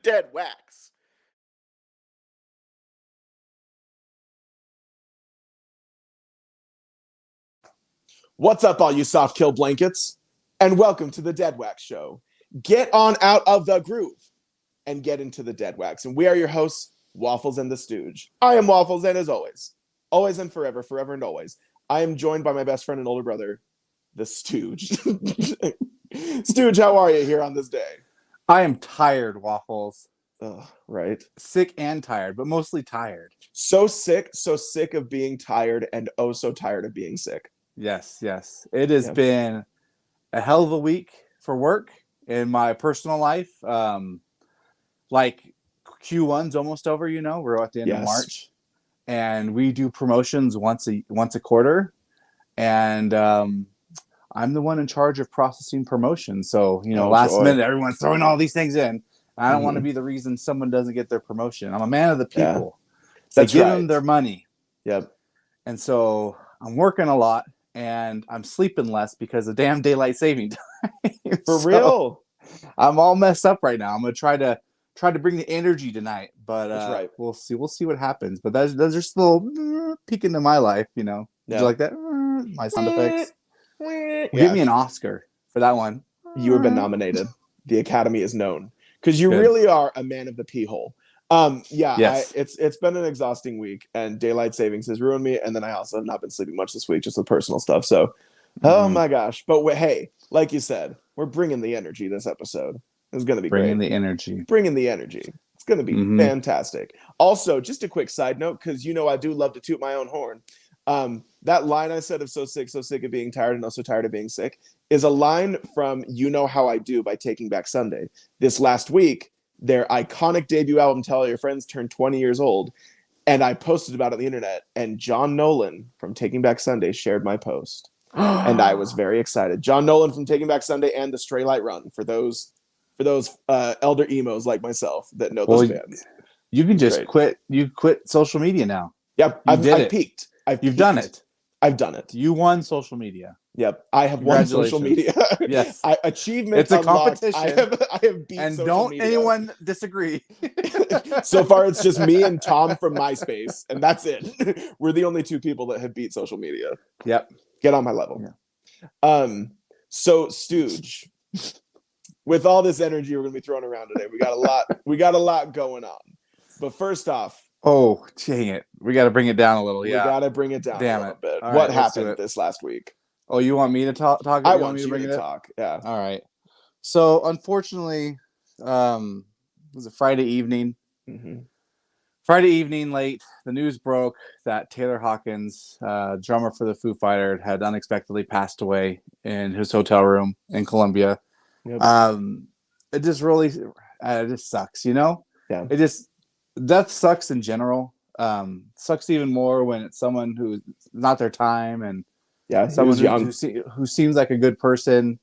Deadwax. What's up, all you soft kill blankets? And welcome to the Deadwax Show. Get on out of the groove and get into the Deadwax. And we are your hosts, Waffles and the Stooge. I am Waffles, and as always and forever, forever and always, I am joined by my best friend and older brother, the Stooge. Stooge, how are you here on this day? I am tired, Waffles. Ugh, right. Sick and tired, but mostly tired. So sick of being tired, and oh so tired of being sick. Yes. It has been a hell of a week for work in my personal life. Like Q1's almost over, we're at the end of March, and we do promotions once a quarter, and I'm the one in charge of processing promotions. So last minute everyone's throwing all these things in. I don't want to be the reason someone doesn't get their promotion. I'm a man of the people. So give them their money. Yep. And so I'm working a lot. And I'm sleeping less because of damn daylight saving time. For real. I'm all messed up right now. I'm gonna try to bring the energy tonight, but that's right. We'll see what happens. But those are still peek into my life, Did you like that? My sound effects. Give me an Oscar for that one. You have been nominated. The Academy is known because you really are a man of the pee hole. Yes. It's been an exhausting week, and daylight savings has ruined me. And then I also have not been sleeping much this week, just with personal stuff. So, oh my gosh! But hey, like you said, we're bringing the energy this episode. It's going to be bringing great. Bringing the energy. It's going to be fantastic. Also, just a quick side note, because I do love to toot my own horn. That line I said of so sick of being tired and also tired of being sick is a line from "You Know How I Do" by Taking Back Sunday. This last week, their iconic debut album, Tell All Your Friends, turned 20 years old. And I posted about it on the internet. And John Nolan from Taking Back Sunday shared my post. And I was very excited. John Nolan from Taking Back Sunday and The Stray Light Run for those elder emos like myself that know those bands. You can just quit. You quit social media now. Yep. I've peaked. You've done it. I've done it. You won social media. Yep, I have won social media. Yes, achievement. It's a competition. I have beat. And social don't media. anyone disagree. So far, it's just me and Tom from MySpace, and that's it. We're the only two people that have beat social media. Yep, get on my level. Yeah. So Stooge, with all this energy we're gonna be throwing around today, we got a lot. We got a lot going on. But first off. Oh, dang it. We got to bring it down a little. We got to bring it down a little bit. All what happened this last week? Oh, you want me to talk? I want you to talk. Yeah. All right. So, unfortunately, it was a Friday evening. Friday evening late, the news broke that Taylor Hawkins, drummer for the Foo Fighters, had unexpectedly passed away in his hotel room in Colombia. Yep. It just really, it just sucks, Yeah. It just... Death sucks in general. Sucks even more when it's someone who's not their time, and someone who seems like a good person.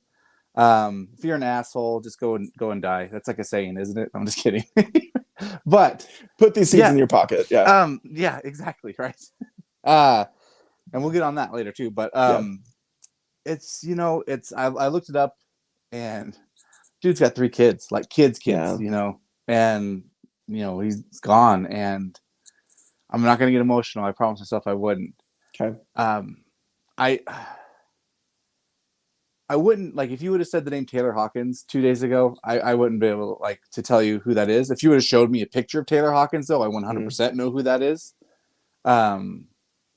If you're an asshole, just go and die. That's like a saying, isn't it? I'm just kidding. But put these seeds in your pocket. Yeah. Yeah, exactly. Right. And we'll get on that later too. But it's I looked it up, and dude's got 3 kids, like kids, and he's gone, and I'm not going to get emotional. I promised myself I wouldn't. Okay. I wouldn't, like, if you would have said the name Taylor Hawkins 2 days ago, I wouldn't be able to tell you who that is. If you would have showed me a picture of Taylor Hawkins, though, I 100% know who that is.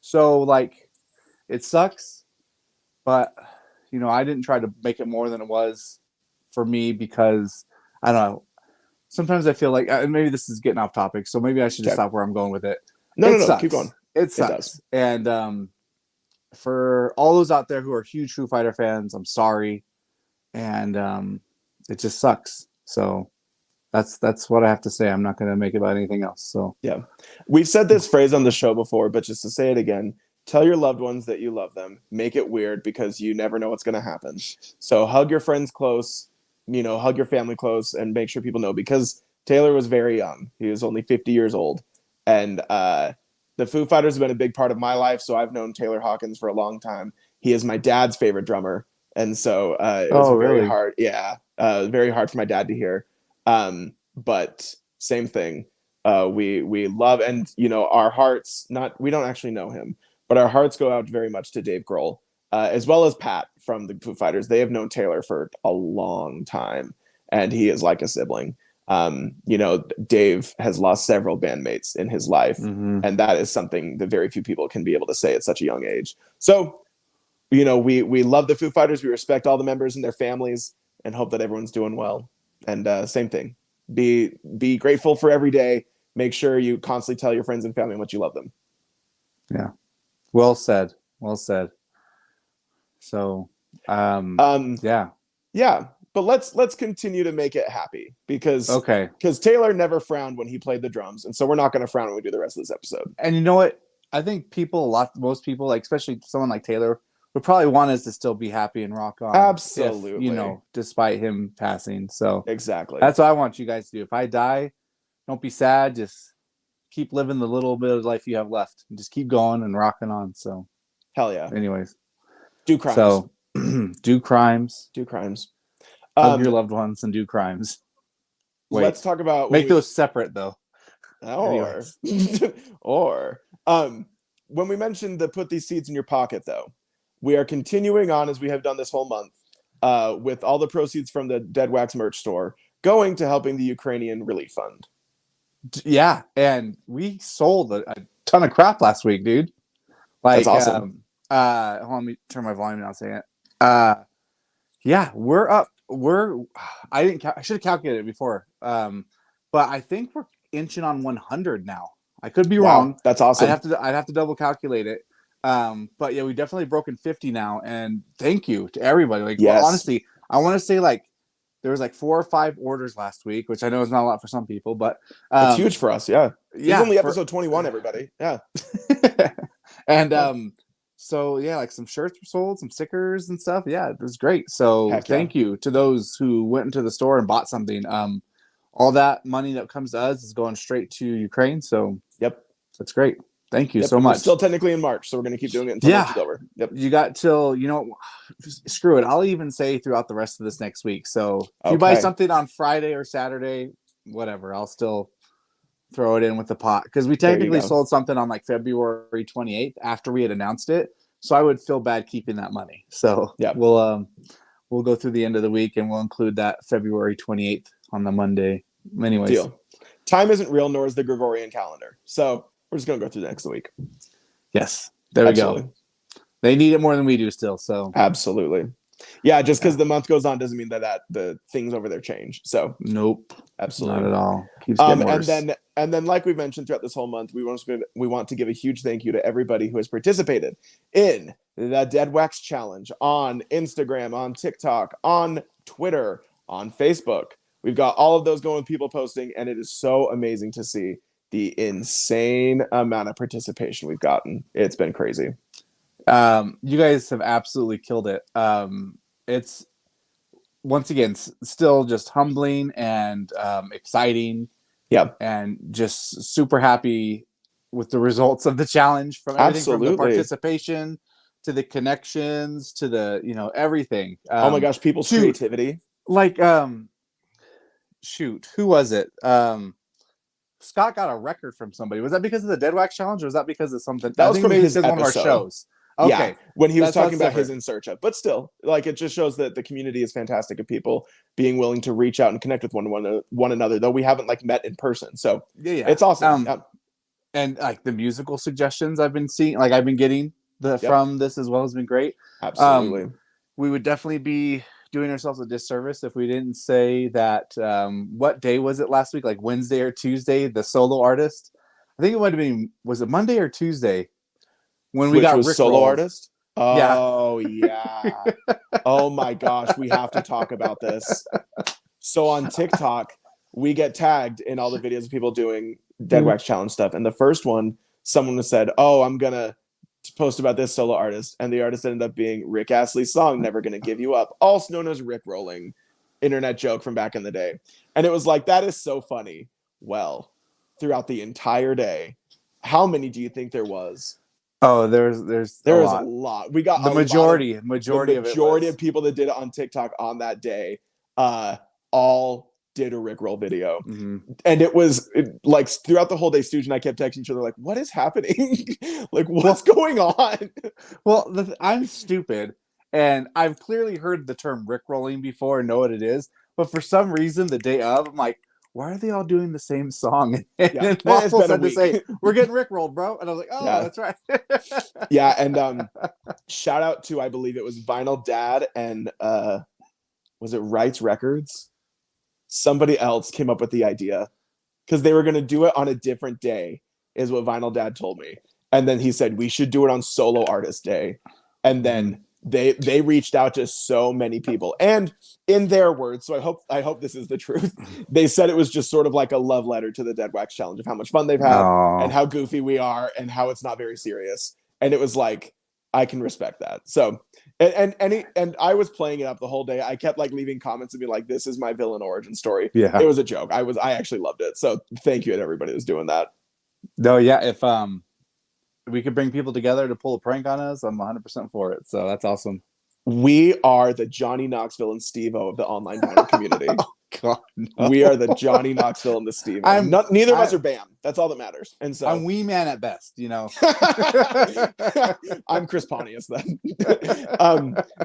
So, it sucks, but, I didn't try to make it more than it was for me because, I don't know, sometimes I feel like, and maybe this is getting off topic, so maybe I should just stop where I'm going with it. No, keep going. It sucks. And for all those out there who are huge Foo Fighter fans, I'm sorry. And it just sucks. So that's what I have to say. I'm not going to make it about anything else. So yeah, we've said this phrase on the show before, but just to say it again, tell your loved ones that you love them. Make it weird because you never know what's going to happen. So hug your friends close. Hug your family close and make sure people know, because Taylor was very young. He was only 50 years old. And the Foo Fighters have been a big part of my life, so I've known Taylor Hawkins for a long time. He is my dad's favorite drummer, and so it was very hard. Yeah, very hard for my dad to hear. But same thing. We love, and our hearts. We don't actually know him, but our hearts go out very much to Dave Grohl, as well as Pat from the Foo Fighters. They have known Taylor for a long time, and he is like a sibling. Dave has lost several bandmates in his life, and that is something that very few people can be able to say at such a young age. So, we love the Foo Fighters. We respect all the members and their families, and hope that everyone's doing well. And same thing, be grateful for every day. Make sure you constantly tell your friends and family how much you love them. Yeah, well said. So, yeah. But let's continue to make it happy because Taylor never frowned when he played the drums, and so we're not going to frown when we do the rest of this episode. And you know what? I think most people, like especially someone like Taylor, would probably want us to still be happy and rock on. Absolutely, if, despite him passing. So exactly, that's what I want you guys to do. If I die, don't be sad. Just keep living the little bit of life you have left, and just keep going and rocking on. So hell yeah. Anyways, do crimes. So do crimes. Hug your loved ones and do crimes. Wait, let's talk about make those separate though. Or when we mentioned the put these seeds in your pocket, though, we are continuing on as we have done this whole month with all the proceeds from the Deadwax merch store going to helping the Ukrainian relief fund. Yeah, and we sold a ton of crap last week, dude. That's awesome. Hold on, let me turn my volume down a second. Yeah, we're up. I should have calculated it before. But I think we're inching on 100 now. I could be wrong. That's awesome. I'd have to double calculate it. But yeah, we definitely broken 50 now, and thank you to everybody. Like, yes. Well, honestly, I want to say there was 4 or 5 orders last week, which I know is not a lot for some people, but it's huge for us. Yeah, it's only episode 21. Everybody, yeah, and so yeah, some shirts were sold, some stickers and stuff. Yeah, it was great. So thank you to those who went into the store and bought something. All that money that comes to us is going straight to Ukraine. So yep, that's great. Thank you so much. We're still technically in March, so we're going to keep doing it until March is over. Yep. You got till, screw it. I'll even say throughout the rest of this next week. So if you buy something on Friday or Saturday, whatever, I'll still throw it in with the pot. Because we technically sold something on February 28th after we had announced it. So I would feel bad keeping that money. So yeah, we'll go through the end of the week and we'll include that February 28th on the Monday. Anyways. Deal. Time isn't real, nor is the Gregorian calendar. So we're just going to go through the next week. Yes. There we go. They need it more than we do still. So absolutely. Yeah. Just because the month goes on doesn't mean that the things over there change. So nope. Absolutely. Not at all. Keeps getting worse. And then like we've mentioned throughout this whole month, we want to give a huge thank you to everybody who has participated in the Deadwax Challenge on Instagram, on TikTok, on Twitter, on Facebook. We've got all of those going with people posting, and it is so amazing to see the insane amount of participation we've gotten. It's been crazy. You guys have absolutely killed it. It's once again still just humbling and exciting. Yeah, and just super happy with the results of the challenge, from everything from the participation to the connections to the everything. Oh my gosh, people's creativity. Shoot, who was it? Scott got a record from somebody. Was that because of the Deadwax Challenge, or was that because of something? That was from one of our shows. Okay, yeah, when he was talking about his In Search Of. But still, it just shows that the community is fantastic of people being willing to reach out and connect with one another, though we haven't met in person. So yeah. It's awesome. And the musical suggestions I've been seeing, I've been getting from this as well, has been great. Absolutely. We would definitely be doing ourselves a disservice if we didn't say that. What day was it last week? Wednesday or Tuesday, the solo artist. I think it might have been. Was it Monday or Tuesday? When we got Rick solo rolled. Artist? Oh, yeah. Oh, my gosh. We have to talk about this. So on TikTok, we get tagged in all the videos of people doing Deadwax Challenge stuff. And the first one, someone said, I'm going to post about this solo artist. And the artist ended up being Rick Astley's song, Never Gonna Give You Up, also known as Rick Rolling, internet joke from back in the day. And it was that is so funny. Well, throughout the entire day, How many do you think there was? Oh, there's There a is a lot. lot. We got The a majority lot majority of it majority was. of people that did it on TikTok on that day, all did a Rickroll video. Mm-hmm. And it was like throughout the whole day, Stooge and I kept texting each other like, "What is happening? Like, what's going on?" Well, I'm stupid, and I've clearly heard the term Rickrolling before and know what it is. But for some reason, the day of, I'm like, why are they all doing the same song? And Yeah, then it's Waffles been a had to say, week. "We're getting Rickrolled, bro," and I was like, "Oh, Yeah, that's right." yeah, and shout out to, I believe it was Vinyl Dad and was it Rights Records? Somebody else came up with the idea because they were going to do it on a different day, is what Vinyl Dad told me. And then he said we should do it on Solo Artist Day. And then they reached out to so many people, and in their words, so I hope this is the truth. They said it was just sort of like a love letter to the Deadwax challenge of how much fun they've had and Oh, how goofy we are and how it's not very serious. And it was like, I can respect that. So and I was playing it up the whole day. I kept like leaving comments and be like, "This is my villain origin story." yeah. It was a joke. I actually loved it. So thank you to everybody who's doing that. No, yeah. If we could bring people together to pull a prank on us, I'm 100% for it. So that's awesome. We are the Johnny Knoxville and Steve-O of the online vinyl community. God, no. We are the Johnny Knoxville and the Steve-O. Neither of us are Bam. That's all that matters. And so I'm wee man at best, you know. I'm Chris Pontius then.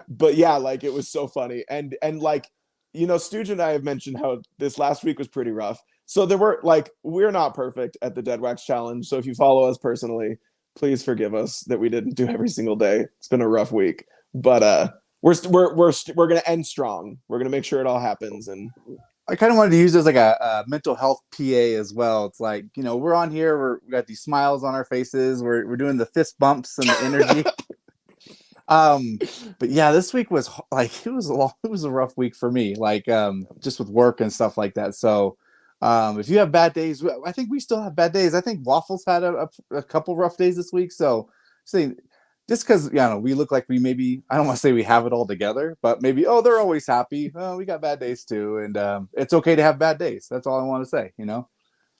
But yeah, like it was so funny. And like, you know, Stooge and I have mentioned how this last week was pretty rough. So there were like, we're not perfect at the Deadwax challenge. So if you follow us personally, please forgive us that we didn't do every single day. It's been a rough week. But we're gonna end strong. We're gonna make sure it all happens. And I kind of wanted to use it as like a mental health PA as well. It's like, you know, we're on here, we got these smiles on our faces, we're doing the fist bumps and the energy. But yeah, this week was like it was a rough week for me, like just with work and stuff like that. So if you have bad days, I think we still have bad days. I think Waffles had a couple rough days this week. So say just because you know we look like we maybe, I don't want to say we have it all together, but maybe, oh, they're always happy. Oh, we got bad days too, and it's okay to have bad days. That's all I want to say, you know.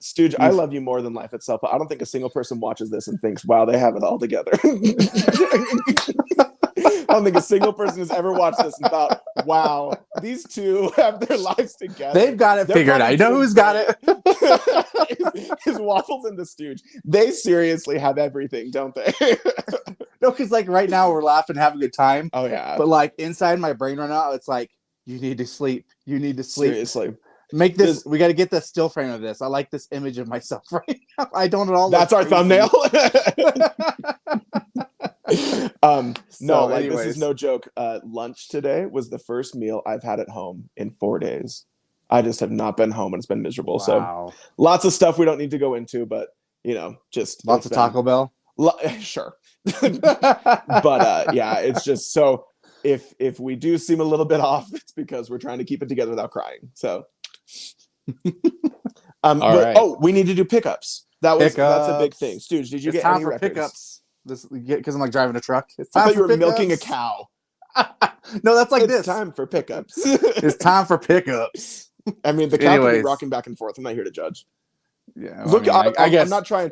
Stooge, I love you more than life itself. I don't think a single person watches this and thinks, "Wow, they have it all together." I don't think a single person has ever watched this and thought, "Wow, these two have their lives together. They've got it figured out. I know who's got it." Is Waffles and the Stooge. They seriously have everything, don't they? No, because like right now we're laughing, having a good time. Oh yeah. But like inside my brain right now, it's like, you need to sleep. You need to sleep. Seriously. Make this. We got to get the still frame of this. I like this image of myself right now. I don't at all. That's our thumbnail. No, like anyways. This is no joke. Lunch today was the first meal I've had at home in 4 days. I just have not been home and it's been miserable. Wow. So lots of stuff we don't need to go into, but you know, just lots of Taco Bell. Sure. But yeah, it's just so if we do seem a little bit off, it's because we're trying to keep it together without crying. So right. Oh, we need to do pickups. That's a big thing. Stooge, did you get any records? Pickups? Because I'm like driving a truck. It's I time thought you for were pickups. milking a cow. No, that's like it's this. Time for pickups. It's time for pickups. I mean, the cow can be rocking back and forth. I'm not here to judge. Yeah, well, look, I guess I'm not trying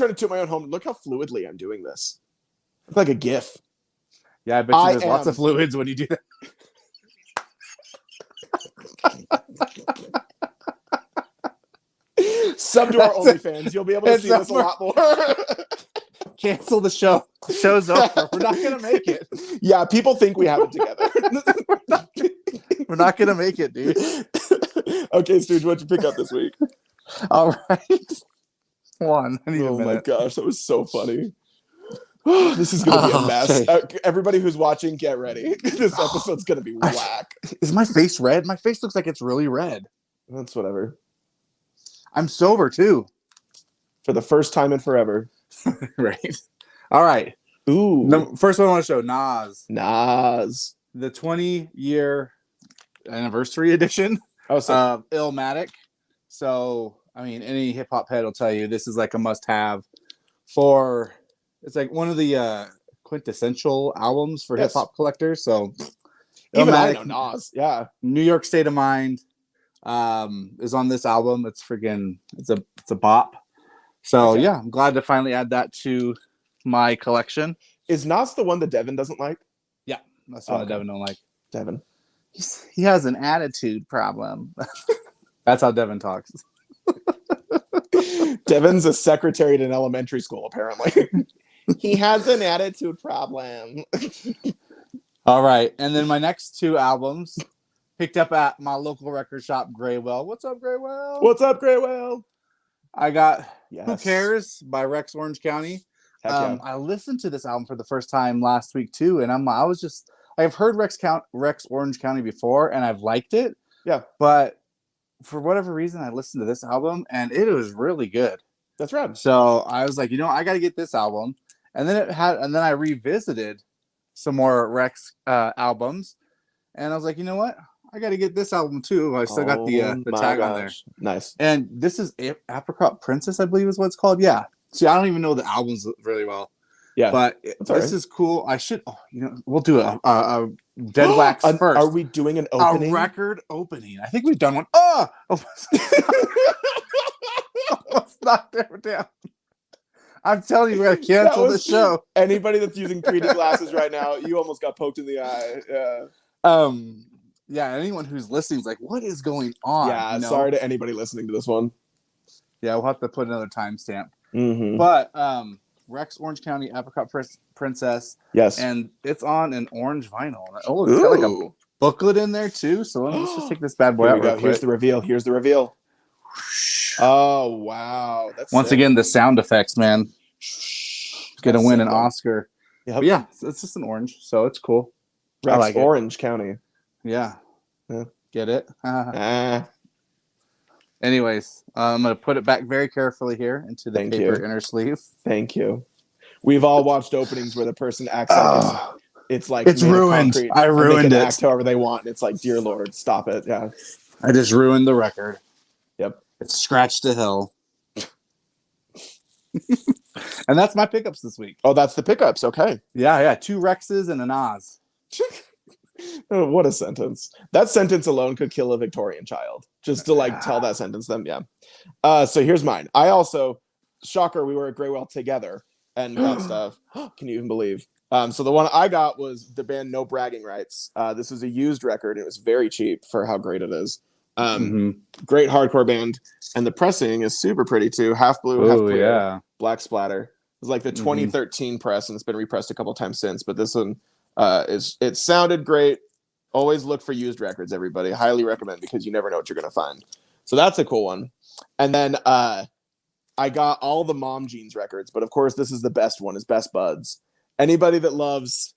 to toot my own home. Look how fluidly I'm doing this. It's like a GIF. Yeah, I bet you there's lots of fluids when you do that. Sub to our OnlyFans. You'll be able to see this a lot more. Cancel the show. The show's over. We're not gonna make it. Yeah, people think we have it together. We're not gonna make it, dude. Okay, Stooge, what'd you pick up this week? All right. One. Oh my gosh, that was so funny. This is gonna be a mess. Okay. Everybody who's watching, get ready. This episode's gonna be whack. Is my face red? My face looks like it's really red. That's whatever. I'm sober too. For the first time in forever. Right. All right. Ooh. The first one I want to show, Nas. The 20-year anniversary edition of Illmatic. So, I mean, any hip hop head will tell you this is like a must-have for. It's like one of the quintessential albums for hip hop collectors. So, even Illmatic, I know Nas. Yeah. New York State of Mind is on this album. It's a bop. So Okay. yeah, I'm glad to finally add that to my collection. Is Nas the one that Devin doesn't like? Yeah, that's what Devin don't like. Devin. He has an attitude problem. That's how Devin talks. Devin's a secretary at an elementary school, apparently. He has an attitude problem. All right. And then my next two albums picked up at my local record shop, Graywell. What's up, Graywell? What's up, Graywell? I got Who Cares by Rex Orange County. Heck yeah. I listened to this album for the first time last week too, and I've heard Rex Orange County before, and I've liked it. Yeah. But for whatever reason, I listened to this album, and it was really good. That's right. So I was like, I got to get this album, and then I revisited some more Rex albums, and I was like, you know what? I got to get this album too. I still got the tag on there. Nice. And this is Apricot Princess, I believe is what it's called. Yeah. See, I don't even know the albums really well. Yeah. But this is cool. I should, we'll do a Deadwax first. Are we doing an opening? A record opening. I think we've done one. Oh! Almost knocked it down. I'm telling you, we're going to cancel the show. Anybody that's using 3D glasses right now, you almost got poked in the eye. Yeah. Anyone who's listening is like, what is going on? Yeah. Sorry to anybody listening to this one. Yeah, we'll have to put another timestamp. Mm-hmm. But Rex Orange County Apricot Princess. Yes. And it's on an orange vinyl. Oh, it's got like a booklet in there too. So let's just take this bad boy out real quick. Here's the reveal. Here's the reveal. Oh, wow. That's Once again, the sound effects, man. Gonna win an Oscar. Yep. But yeah, it's just an orange, so it's cool. Rex like Orange County. Yeah. Get it? Anyways, I'm going to put it back very carefully here into the paper inner sleeve. Thank you. We've all watched openings where the person acts like it's ruined. I ruined it. Act however they want. It's like, dear Lord, stop it. Yeah. I just ruined the record. Yep. It's scratched to hell. And that's my pickups this week. Oh, that's the pickups. Okay. Yeah. 2 Rexes and an Oz. Oh, what a sentence. That sentence alone could kill a Victorian child. Just to tell that sentence them. Yeah. So here's mine. I also, shocker, we were at Graywell together and got stuff. Can you even believe? So the one I got was the band No Bragging Rights. This was a used record. It was very cheap for how great it is. Great hardcore band. And the pressing is super pretty too. Half blue, half clear, black splatter. It was like the 2013 press, and it's been repressed a couple times since. But this one, it sounded great. Always look for used records, everybody. Highly recommend, because you never know what you're going to find. So that's a cool one. And then I got all the Mom Jeans records, but of course this is the best one, is Best Buds. Anybody that loves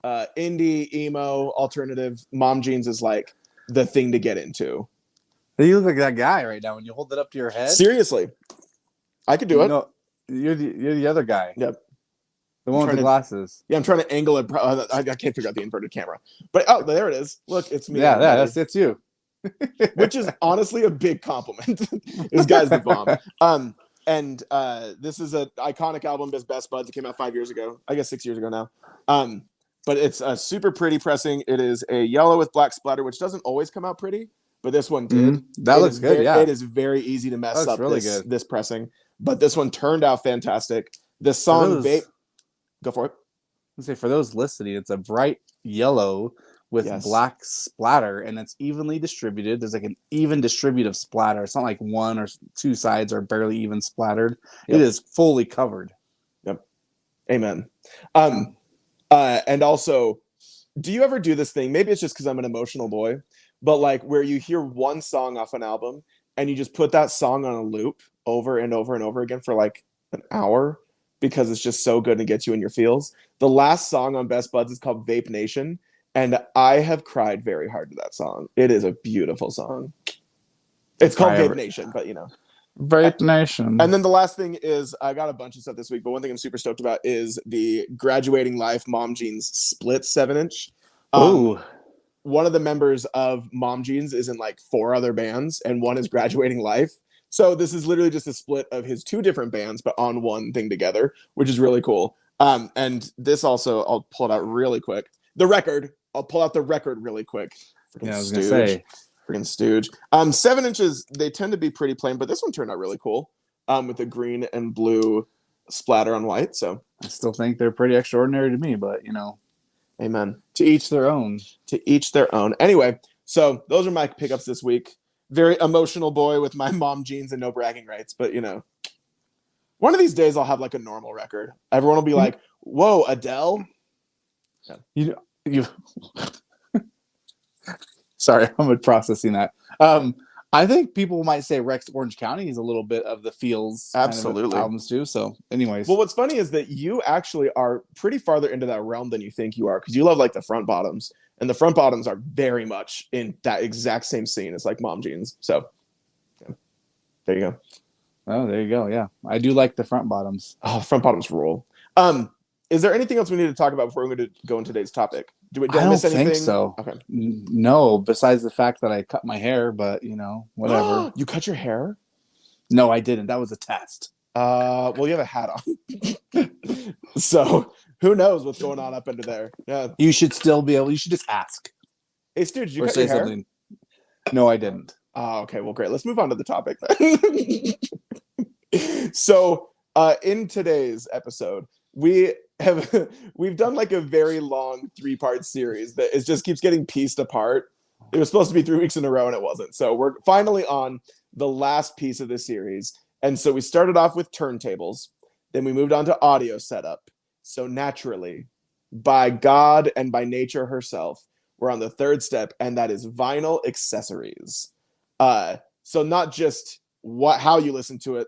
indie, emo, alternative, Mom Jeans is like the thing to get into. You look like that guy right now when you hold it up to your head. Seriously. I could do it. No, you're the other guy. Yep. The one with the glasses. Yeah, I'm trying to angle it. I can't figure out the inverted camera. But there it is. Look, it's me. Yeah, it's you. Which is honestly a big compliment. This guy's the bomb. And this is an iconic album, Best Buds. It came out 5 years ago. I guess 6 years ago now. But it's a super pretty pressing. It is a yellow with black splatter, which doesn't always come out pretty, but this one did. That looks good, yeah. It is very easy to mess up this pressing. But this one turned out fantastic. The song Vape. Go for it. Let's say for those listening, it's a bright yellow with black splatter, and it's evenly distributed. There's like an even distributive splatter. It's not like one or two sides are barely even splattered. It is fully covered. Yep. Amen. And also, do you ever do this thing? Maybe it's just because I'm an emotional boy, but like where you hear one song off an album and you just put that song on a loop over and over and over again for like an hour because it's just so good and gets you in your feels. The last song on Best Buds is called Vape Nation, and I have cried very hard to that song. It is a beautiful song. It's called Vape Nation, but Vape Nation. And then the last thing is, I got a bunch of stuff this week, but one thing I'm super stoked about is the Graduating Life Mom Jeans split 7-inch. One of the members of Mom Jeans is in like 4 other bands, and one is Graduating Life. So this is literally just a split of his 2 different bands, but on one thing together, which is really cool. And this also, I'll pull it out really quick. I'll pull out the record really quick. I was gonna say. Freaking Stooge. 7 inches, they tend to be pretty plain, but this one turned out really cool. with a green and blue splatter on white. So I still think they're pretty extraordinary to me, but amen. To each their own. To each their own. Anyway, so those are my pickups this week. Very emotional boy with my mom jeans and no bragging rights, but one of these days I'll have like a normal record. Everyone will be like, "Whoa, Adele." Yeah. You. Sorry, I'm processing that. I think people might say Rex Orange County is a little bit of the feels absolutely kind of albums too. So, anyways, well, what's funny is that you actually are pretty farther into that realm than you think you are, because you love like the front bottoms, and the front bottoms are very much in that exact same scene as like mom jeans. So, there you go. Oh, there you go. Yeah, I do like the front bottoms. Oh, front bottoms rule. Is there anything else we need to talk about before we're going to go into today's topic? I don't miss anything? think so. Okay. No, besides the fact that I cut my hair, but whatever. You cut your hair? No, I didn't. That was a test. Well, you have a hat on. So who knows what's going on up under there? Yeah. You should still be able. You should just ask. Hey, Stu, did you cut your hair? Something. No, I didn't. Oh, okay. Well, great. Let's move on to the topic then. So, in today's episode, we've done like a very long 3-part series that just keeps getting pieced apart. It was supposed to be 3 weeks in a row and it wasn't. So we're finally on the last piece of the series. And so we started off with turntables, then we moved on to audio setup. So naturally, by God and by nature herself, we're on the third step, and that is vinyl accessories. So not just how you listen to it,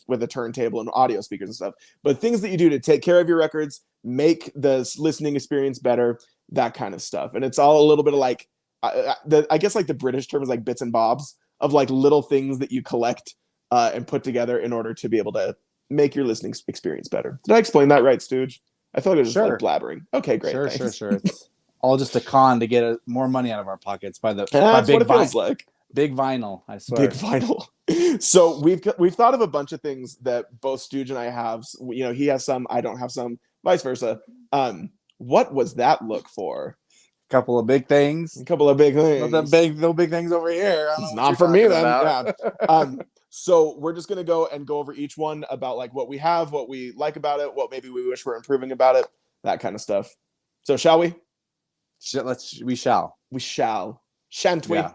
with a turntable and audio speakers and stuff, but things that you do to take care of your records, make the listening experience better, that kind of stuff. And it's all a little bit of like, I guess like the British term is like bits and bobs of like little things that you collect and put together in order to be able to make your listening experience better. Did I explain that right, Stooge? I feel like I was just like blabbering. Okay, great. Sure. It's all just a con to get more money out of our pockets by that's what it feels like. Big vinyl, I swear. Big vinyl. So we've thought of a bunch of things that both Stooge and I have. He has some, I don't have some, vice versa. What was that look for? A couple of big things. No big things over here. It's not for me then. Yeah. So we're just gonna go over each one about like what we have, what we like about it, what maybe we wish we're improving about it, that kind of stuff. So shall we? We shall. Shan't we? Yeah.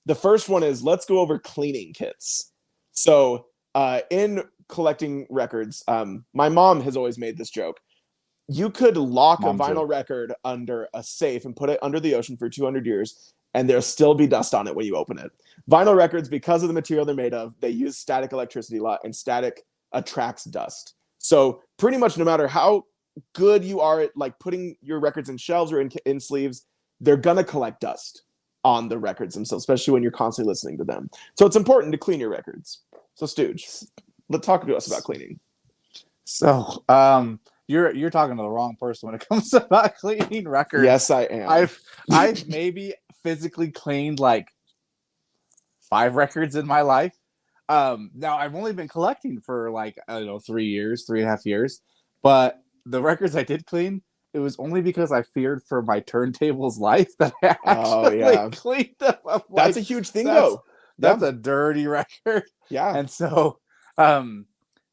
The first one is, let's go over cleaning kits. So in collecting records, my mom has always made this joke. You could lock a vinyl record under a safe and put it under the ocean for 200 years, and there'll still be dust on it when you open it. Vinyl records, because of the material they're made of, they use static electricity a lot, and static attracts dust. So pretty much no matter how good you are at like putting your records in shelves or in sleeves, they're gonna collect dust on the records themselves, especially when you're constantly listening to them. So it's important to clean your records. So Stooge, let's talk to us about cleaning. So you're talking to the wrong person when it comes to not cleaning records. Yes, I am. I've maybe physically cleaned like 5 records in my life. Now I've only been collecting for like, I don't know, 3.5 years, but the records I did clean, it was only because I feared for my turntable's life that I actually cleaned them. That's a huge thing, though. That's a dirty record. Yeah. And so,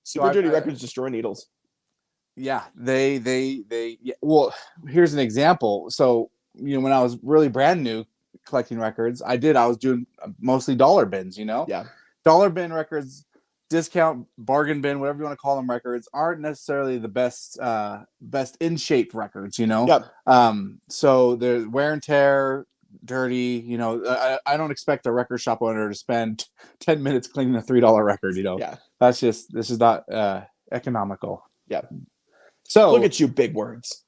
super dirty records destroy needles. Yeah, they. Yeah. Well, here's an example. So, when I was really brand new collecting records, I was doing mostly dollar bins. Yeah. Dollar bin records, discount, bargain bin, whatever you want to call them, records aren't necessarily the best in shape records. Yeah. So there's wear and tear, dirty. I don't expect a record shop owner to spend 10 minutes cleaning a $3 record. Yeah. This is not economical. Yeah. So look at you, big words.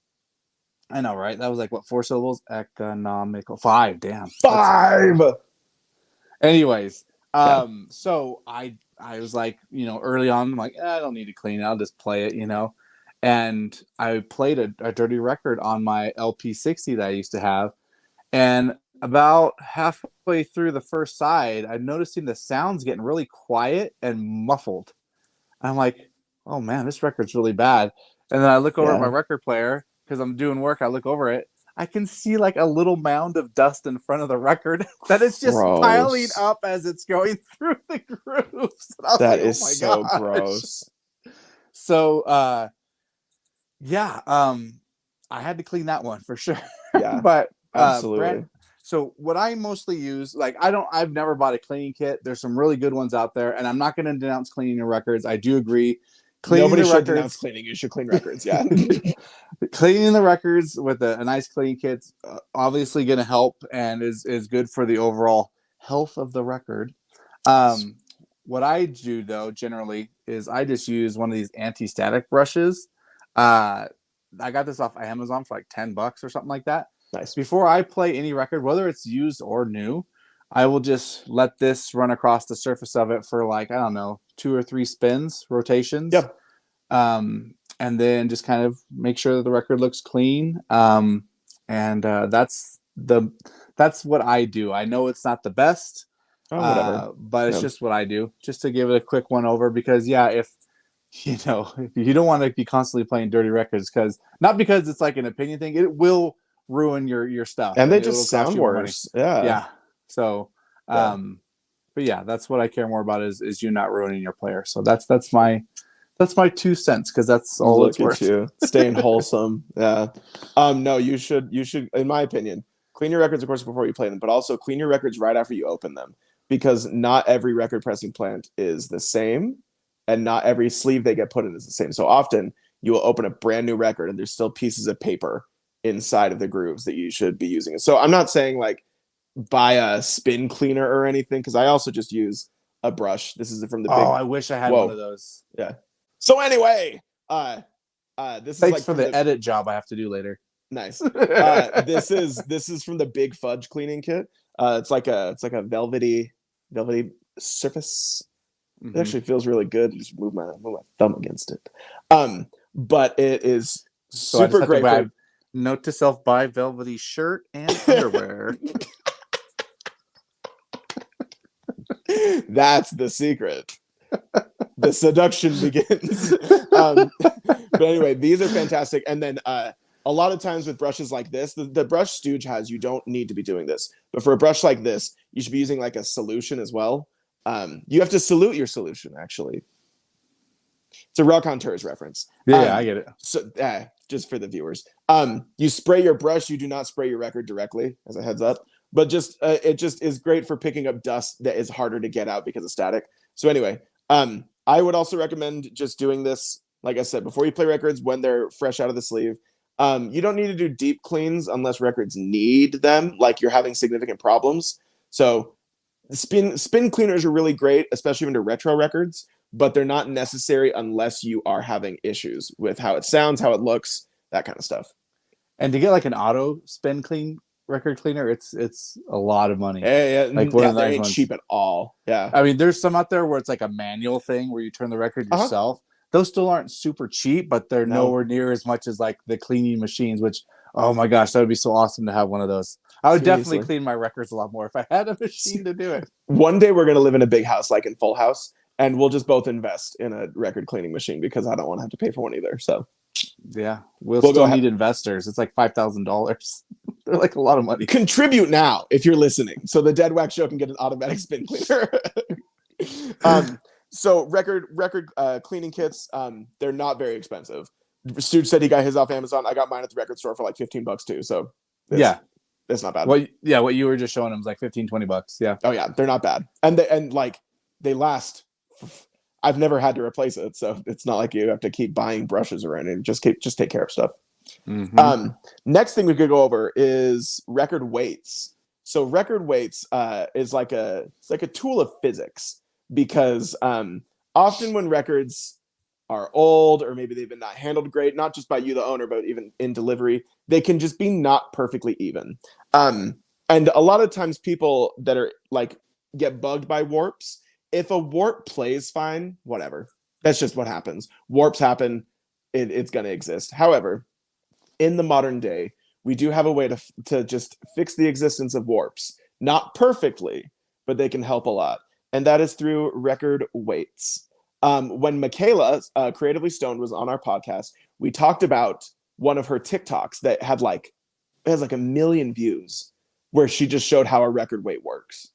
I know, right? That was like what, 4 syllables? Economical. 5. Damn. 5. Anyways, so I was like, early on, I'm like, I don't need to clean it. I'll just play it, And I played a dirty record on my LP60 that I used to have, and about halfway through the first side, I'm noticing the sounds getting really quiet and muffled. I'm like, oh man, this record's really bad. And then I look over at my record player because I'm doing work. I look over it. I can see like a little mound of dust in front of the record that is just piling Gross. up as it's going through the grooves. And I was That like, oh is my so gosh. gross. So yeah, I had to clean that one for sure. Yeah, But absolutely. so what I mostly use, like I've never bought a cleaning kit. There's some really good ones out there, and I'm not going to denounce cleaning your records. I do agree. Cleaning Nobody the should denounce records, cleaning. You should clean records. Yeah. cleaning the records with a nice cleaning kit's obviously going to help and is good for the overall health of the record. What I do though generally is I just use one of these anti-static brushes. I got this off Amazon for like $10 or something like that. Nice. Before I play any record, whether it's used or new, I will just let this run across the surface of it for like, I don't know, 2 or 3 spins, rotations. Yep. And then just kind of make sure that the record looks clean. That's what I do. I know it's not the best, Whatever. but it's just what I do, just to give it a quick one over. Because if you don't want to be constantly playing dirty records, not because it's like an opinion thing, it will ruin your stuff, And they just sound worse. Yeah. So, but yeah, that's what I care more about is you not ruining your player. So that's my 2 cents, because that's all it's worth. You staying wholesome. Yeah. No, you should, in my opinion, clean your records, of course, before you play them, but also clean your records right after you open them, because not every record pressing plant is the same, and not every sleeve they get put in is the same. So often you will open a brand new record and there's still pieces of paper inside of the grooves that you should be using. So I'm not saying like buy a spin cleaner or anything, because I also just use a brush. This is from the big. Oh, I wish I had one of those. Yeah. So anyway, this Thanks is like for the edit job I have to do later. Nice. This is from the Big Fudge cleaning kit. It's like a velvety surface. Mm-hmm. It actually feels really good. Just move my thumb against it. But it is super great. Note to self: buy velvety shirt and underwear. That's the secret. The seduction begins. But anyway, these are fantastic. And then a lot of times with brushes like this, the brush Stooge has, you don't need to be doing this. But for a brush like this, you should be using like a solution as well. You have to salute your solution, actually. It's a Raconteurs reference. Yeah, I get it. So just for the viewers. You spray your brush, you do not spray your record directly, as a heads up. But just it just is great for picking up dust that is harder to get out because of static. So anyway, I would also recommend just doing this, like I said, before you play records, when they're fresh out of the sleeve. You don't need to do deep cleans unless records need them, like you're having significant problems. So spin cleaners are really great, especially when they're retro records, but they're not necessary unless you are having issues with how it sounds, how it looks, that kind of stuff. And to get like an auto spin clean record cleaner, it's a lot of money. Yeah, like they ain't cheap at all. Yeah, I mean, there's some out there where it's like a manual thing where you turn the record yourself. Those still aren't super cheap, but they're nowhere near as much as like the cleaning machines, which, oh my gosh, that would be so awesome to have one of those. I would definitely clean my records a lot more if I had a machine to do it. One day we're going to live in a big house, like in Full House, and we'll just both invest in a record cleaning machine, because I don't want to have to pay for one either. So yeah, we'll still need investors. It's like $5,000. They're like a lot of money. Contribute now if you're listening, so the Deadwax show can get an automatic spin cleaner. So record cleaning kits, they're not very expensive. Stooge said he got his off Amazon. I got mine at the record store for like $15 too. So it's not bad. What you were just showing him was like $15-$20. Yeah. Oh yeah, they're not bad, and they last. I've never had to replace it, so it's not like you have to keep buying brushes or anything. Just take care of stuff. Mm-hmm. Next thing we could go over is record weights. So record weights is like a tool of physics, because often when records are old, or maybe they've been not handled great, not just by you, the owner, but even in delivery, they can just be not perfectly even. And a lot of times people that are like get bugged by warps. If a warp plays fine, whatever. That's just what happens. Warps happen. It's going to exist. However, in the modern day, we do have a way to just fix the existence of warps. Not perfectly, but they can help a lot. And that is through record weights. When Michaela, Creatively Stoned, was on our podcast, we talked about one of her TikToks that had like it has like 1 million views where she just showed how a record weight works.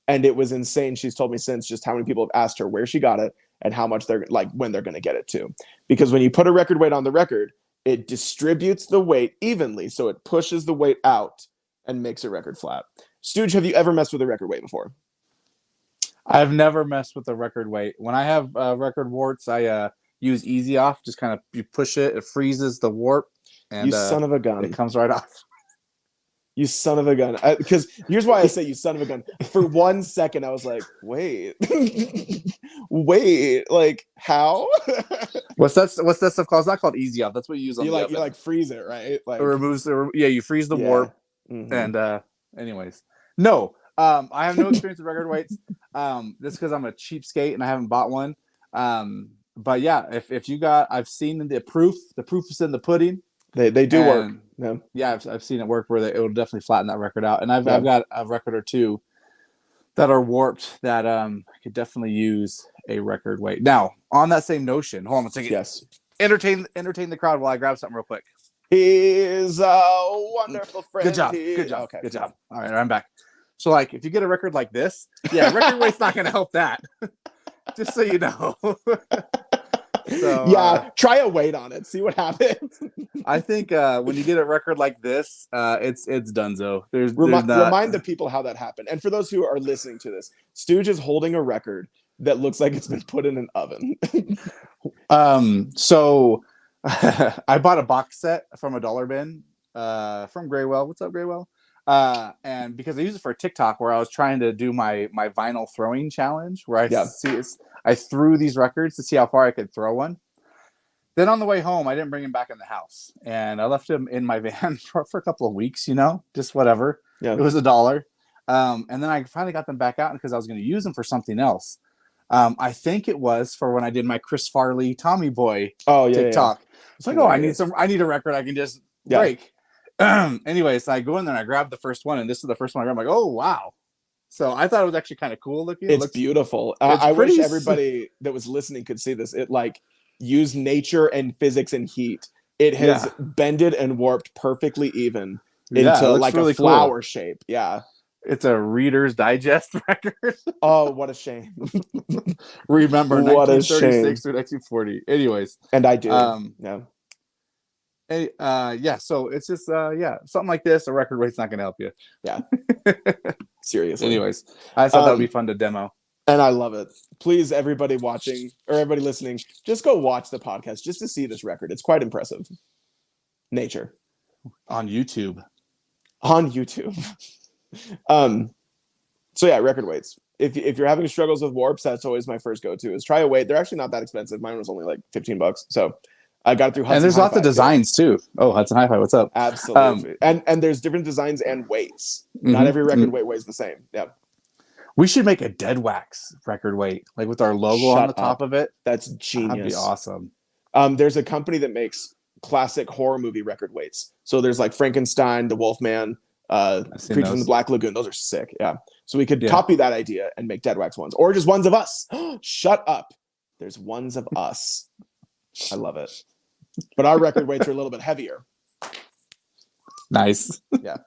And it was insane. She's told me since just how many people have asked her where she got it and how much they're like when they're going to get it to. Because when you put a record weight on the record, it distributes the weight evenly. So it pushes the weight out and makes a record flat. Stooge, have you ever messed with a record weight before? I've never messed with a record weight. When I have record warts, I use Easy Off. Just kind of you push it, it freezes the warp, and you son of a gun, it comes right off. You son of a gun. Because here's why I say you son of a gun. For 1 second, I was like, wait, wait, like how? What's that stuff called? It's not called Easy Off. That's what you use on you the like oven. you like freeze it, right? Like it removes the you freeze the warp. Mm-hmm. And anyways, no, I have no experience with record weights. Just because I'm a cheapskate and I haven't bought one. But yeah, if you got, I've seen the proof. The proof is in the pudding. They do work. Yeah, I've seen it work where it will definitely flatten that record out. And I've got a record or two that are warped that I could definitely use a record weight. Now, on that same notion, hold on a second. Yes. Entertain the crowd while I grab something real quick. He's a wonderful friend. Good job. Okay. Good job. All right, I'm back. So, like, if you get a record like this, yeah, record weight's not going to help that. Just so you know. So, yeah, try a weight on it. See what happens. I think when you get a record like this, it's dunzo. Remind the people how that happened. And for those who are listening to this, Stooge is holding a record that looks like it's been put in an oven. So I bought a box set from a dollar bin from Graywell. What's up, Graywell? And because I use it for TikTok, where I was trying to do my vinyl throwing challenge, where I threw these records to see how far I could throw one. Then on the way home, I didn't bring him back in the house, and I left him in my van for a couple of weeks. Just whatever. Yeah. It was $1. And then I finally got them back out because I was going to use them for something else. I think it was for when I did my Chris Farley Tommy Boy TikTok. Yeah. It's like, I need a record I can just break. Anyways, I go in there and I grab the first one, and this is the first one I grab. I'm like, oh wow. So I thought it was actually kind of cool looking. It's beautiful. I wish everybody that was listening could see this. It like used nature and physics and heat. It has bended and warped perfecully even into like really a flower shape. Yeah. It's a Reader's Digest record. Oh, what a shame. Remember, what 1936 through 1940. Anyways. And I do. So it's just something like this. A record weight's not going to help you. Yeah. Seriously. Anyways, I thought that would be fun to demo. And I love it. Please, everybody watching or everybody listening, just go watch the podcast just to see this record. It's quite impressive. Nature. On YouTube. So yeah, record weights. If you're having struggles with warps, that's always my first go-to is try a weight. They're actually not that expensive. Mine was only like $15. So I got it through Hudson. And there's lots of designs too. Oh, Hudson Hi-Fi, what's up? Absolutely. And there's different designs and weights. Not every record weight weighs the same. Yeah. We should make a Deadwax record weight, like with our logo on the top of it. That's genius. That'd be awesome. There's a company that makes classic horror movie record weights. So there's like Frankenstein, The Wolfman, Creature from the Black Lagoon. Those are sick. Yeah. So we could copy that idea and make Deadwax ones, or just ones of us. Shut up. There's ones of us. I love it. But our record weights are a little bit heavier. Nice. Yeah.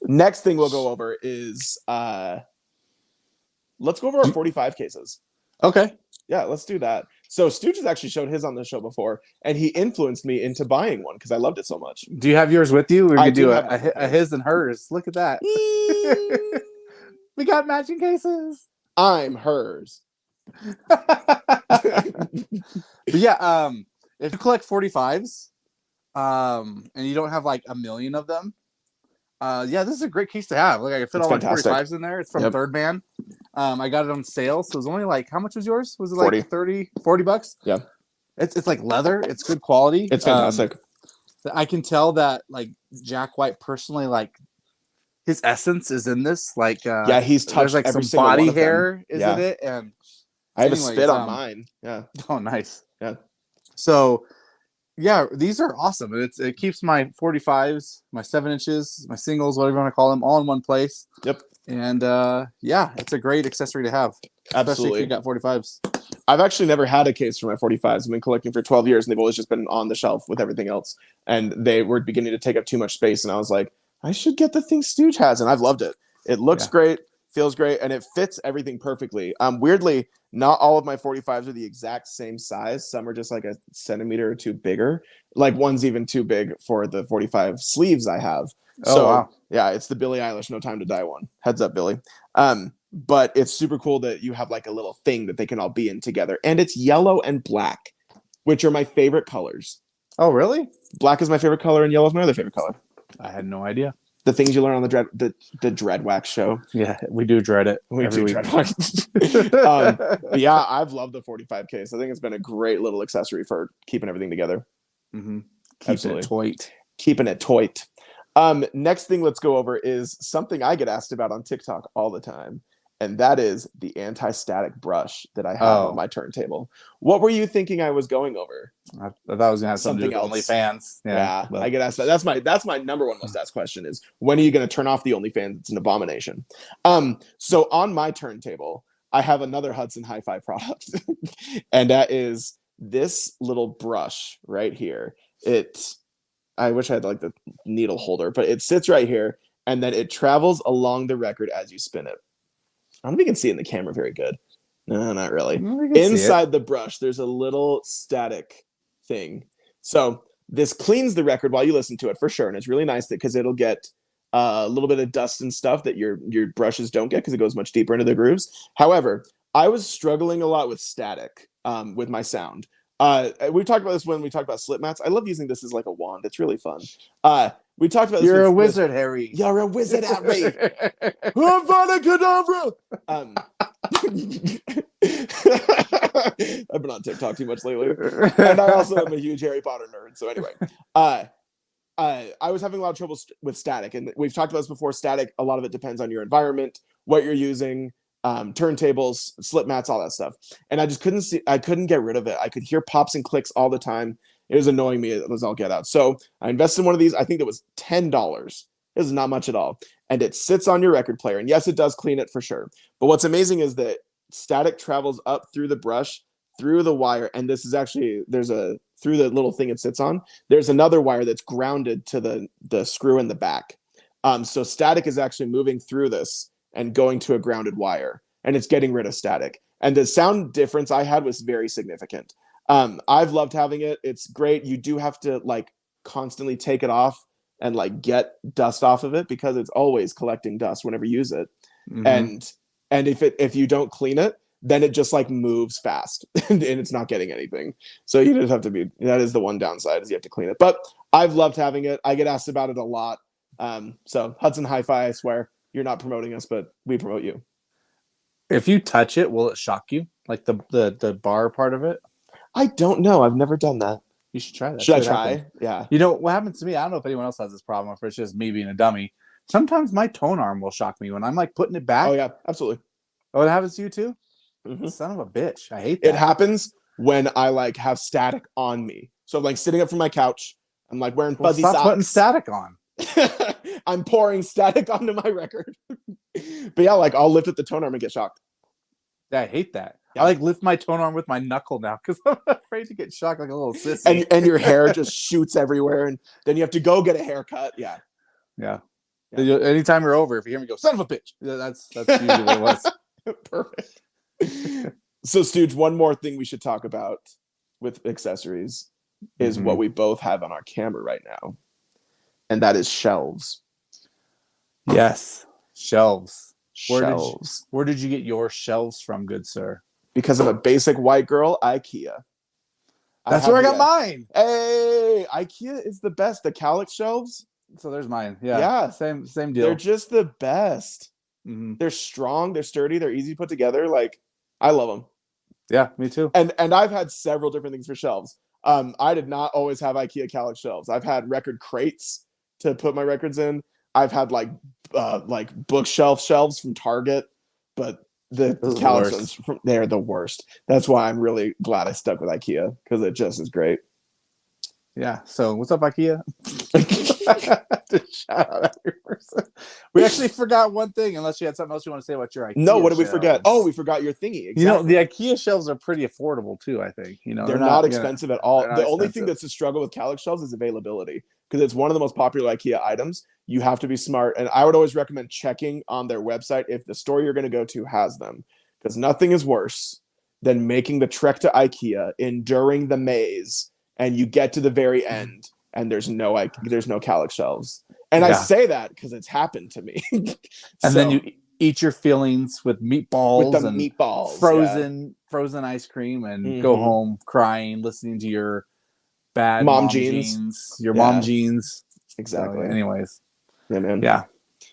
Next thing we'll go over is let's go over our 45 cases. Okay. Yeah, let's do that. So Stooge has actually showed his on the show before, and he influenced me into buying one because I loved it so much. Do you have yours with you? We're going to do a his and hers. Look at that. We got matching cases. I'm hers. But yeah, if you collect 45s and you don't have like 1 million of them, this is a great case to have. Like I can fit all my 45s in there. It's from Third Man. I got it on sale, so it was only like, how much was yours? Was it like 40 bucks? Yeah. It's like leather. It's good quality. It's fantastic. I can tell that like Jack White personally, like his essence is in this. Like he's touched like every some body hair is in it, and I have a spit on mine. Yeah. Oh, nice. Yeah. So, yeah, these are awesome. It keeps my 45s, my 7 inches, my singles, whatever you want to call them, all in one place. Yep. And it's a great accessory to have. Absolutely. Especially if you got 45s. I've actually never had a case for my 45s. I've been collecting for 12 years, and they've always just been on the shelf with everything else. And they were beginning to take up too much space, and I was like, I should get the thing Stooge has, and I've loved it. It looks great, feels great, and it fits everything perfectly. Weirdly, not all of my 45s are the exact same size. Some are just like a centimeter or two bigger. Like one's even too big for the 45 sleeves I have. So wow. Yeah, it's the Billie Eilish No Time to Die one. Heads up, Billie. But it's super cool that you have like a little thing that they can all be in together. And it's yellow and black, which are my favorite colors. Oh, really? Black is my favorite color and yellow is my other favorite color. I had no idea. The things you learn on the Deadwax show. Yeah, we do dread it. We do dread wax. Yeah, I've loved the 45 case. I think it's been a great little accessory for keeping everything together. Mm-hmm. Keeping it toit. Next thing let's go over is something I get asked about on TikTok all the time. And that is the anti-static brush that I have on my turntable. What were you thinking I was going over? I thought I was gonna have something to do with OnlyFans. Yeah, I get asked that. That's my number one most asked question is when are you going to turn off the OnlyFans? It's an abomination. So on my turntable, I have another Hudson Hi-Fi product, and that is this little brush right here. I wish I had like the needle holder, but it sits right here, and then it travels along the record as you spin it. I don't think you can see it in the camera very good. No, not really. Inside the brush, there's a little static thing. So this cleans the record while you listen to it for sure. And it's really nice because it'll get a little bit of dust and stuff that your brushes don't get because it goes much deeper into the grooves. However, I was struggling a lot with static with my sound. We talked about this when we talked about slip mats. I love using this as like a wand. It's really fun. We talked about this. You're a wizard, Harry. You're a wizard, Harry. I'm Vada Kedavra. I've been on TikTok too much lately, and I also am a huge Harry Potter nerd. So anyway, I was having a lot of trouble with static, and we've talked about this before. Static, a lot of it depends on your environment, what you're using, turntables, slip mats, all that stuff. And I just couldn't get rid of it. I could hear pops and clicks all the time. It was annoying me as all get out. So I invested in one of these. I think it was $10. This is not much at all. And it sits on your record player. And yes, it does clean it for sure. But what's amazing is that static travels up through the brush, through the wire. And this is actually, through the little thing it sits on, there's another wire that's grounded to the screw in the back. So static is actually moving through this and going to a grounded wire. And it's getting rid of static. And the sound difference I had was very significant. I've loved having it. It's great. You do have to like constantly take it off and like get dust off of it because it's always collecting dust whenever you use it. Mm-hmm. And if you don't clean it, then it just like moves fast and it's not getting anything. So you just have to that is the one downside is you have to clean it. But I've loved having it. I get asked about it a lot. So Hudson Hi-Fi, I swear, you're not promoting us, but we promote you. If you touch it, will it shock you? Like the bar part of it? I don't know. I've never done that. You should try that. Should I try? Yeah. You know what happens to me? I don't know if anyone else has this problem, or if it's just me being a dummy. Sometimes my tone arm will shock me when I'm like putting it back. Oh yeah, absolutely. Oh, it happens to you too? Mm-hmm. Son of a bitch. I hate that. It happens when I like have static on me. So I'm like sitting up from my couch. I'm like wearing fuzzy socks. Stop putting static on. I'm pouring static onto my record. But yeah, like I'll lift up the tone arm and get shocked. Yeah, I hate that. Yeah. I like lift my tone arm with my knuckle now because I'm afraid to get shocked like a little sissy. And your hair just shoots everywhere, and then you have to go get a haircut. Yeah. Anytime you're over, if you hear me go, son of a bitch, that's usually what it was. Perfect. So, Stooge, one more thing we should talk about with accessories is what we both have on our camera right now, and that is shelves. Yes, shelves. Shelves. Where did you get your shelves from, good sir? Because I'm a basic white girl, IKEA. That's where I got mine. Hey, IKEA is the best. The Kallax shelves. So there's mine. Yeah. Same deal. They're just the best. Mm-hmm. They're strong. They're sturdy. They're easy to put together. Like, I love them. Yeah, me too. And I've had several different things for shelves. I did not always have IKEA Kallax shelves. I've had record crates to put my records in. I've had like bookshelf shelves from Target, but the Kallax ones, they're the worst. That's why I'm really glad I stuck with IKEA because it just is great. Yeah. So what's up, IKEA? To shout out every person. We actually forgot one thing, unless you had something else you want to say about your IKEA No, what did we shelves. forget? Oh, we forgot your thingy. Exactly. You know, the IKEA shelves are pretty affordable too, I think. You know, they're not expensive at all. The only expensive. thing that's a struggle with Kallax shelves is availability, because it's one of the most popular IKEA items. You have to be smart, and I would always recommend checking on their website if the store you're going to go to has them, because nothing is worse than making the trek to IKEA, enduring the maze, and you get to the very end and there's no Kallax shelves. And I say that because it's happened to me. And then you eat your fillings with meatballs, frozen ice cream, and go home crying, listening to your bad mom jeans. Your mom jeans. Exactly. So, anyways. Yeah, man. Yeah.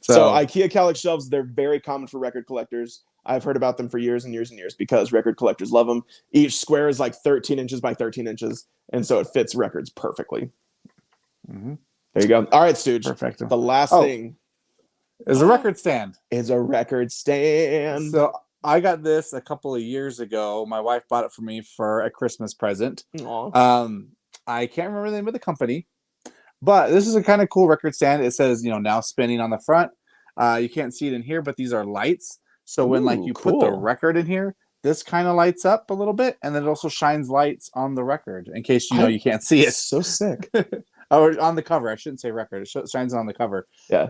So IKEA Kallax shelves, they're very common for record collectors. I've heard about them for years and years and years because record collectors love them. Each square is like 13 inches by 13 inches, and so it fits records perfectly. Mm-hmm. There you go. All right, Stooge. Perfect. The last thing is a record stand. So I got this a couple of years ago. My wife bought it for me for a Christmas present. Aww. I can't remember the name of the company, but this is a kind of cool record stand. It says, now spinning on the front. You can't see it in here, but these are lights. So when you put the record in here, this kind of lights up a little bit, and then it also shines lights on the record in case you can't see it. So sick. Or on the cover. I shouldn't say record. It shines on the cover. Yeah.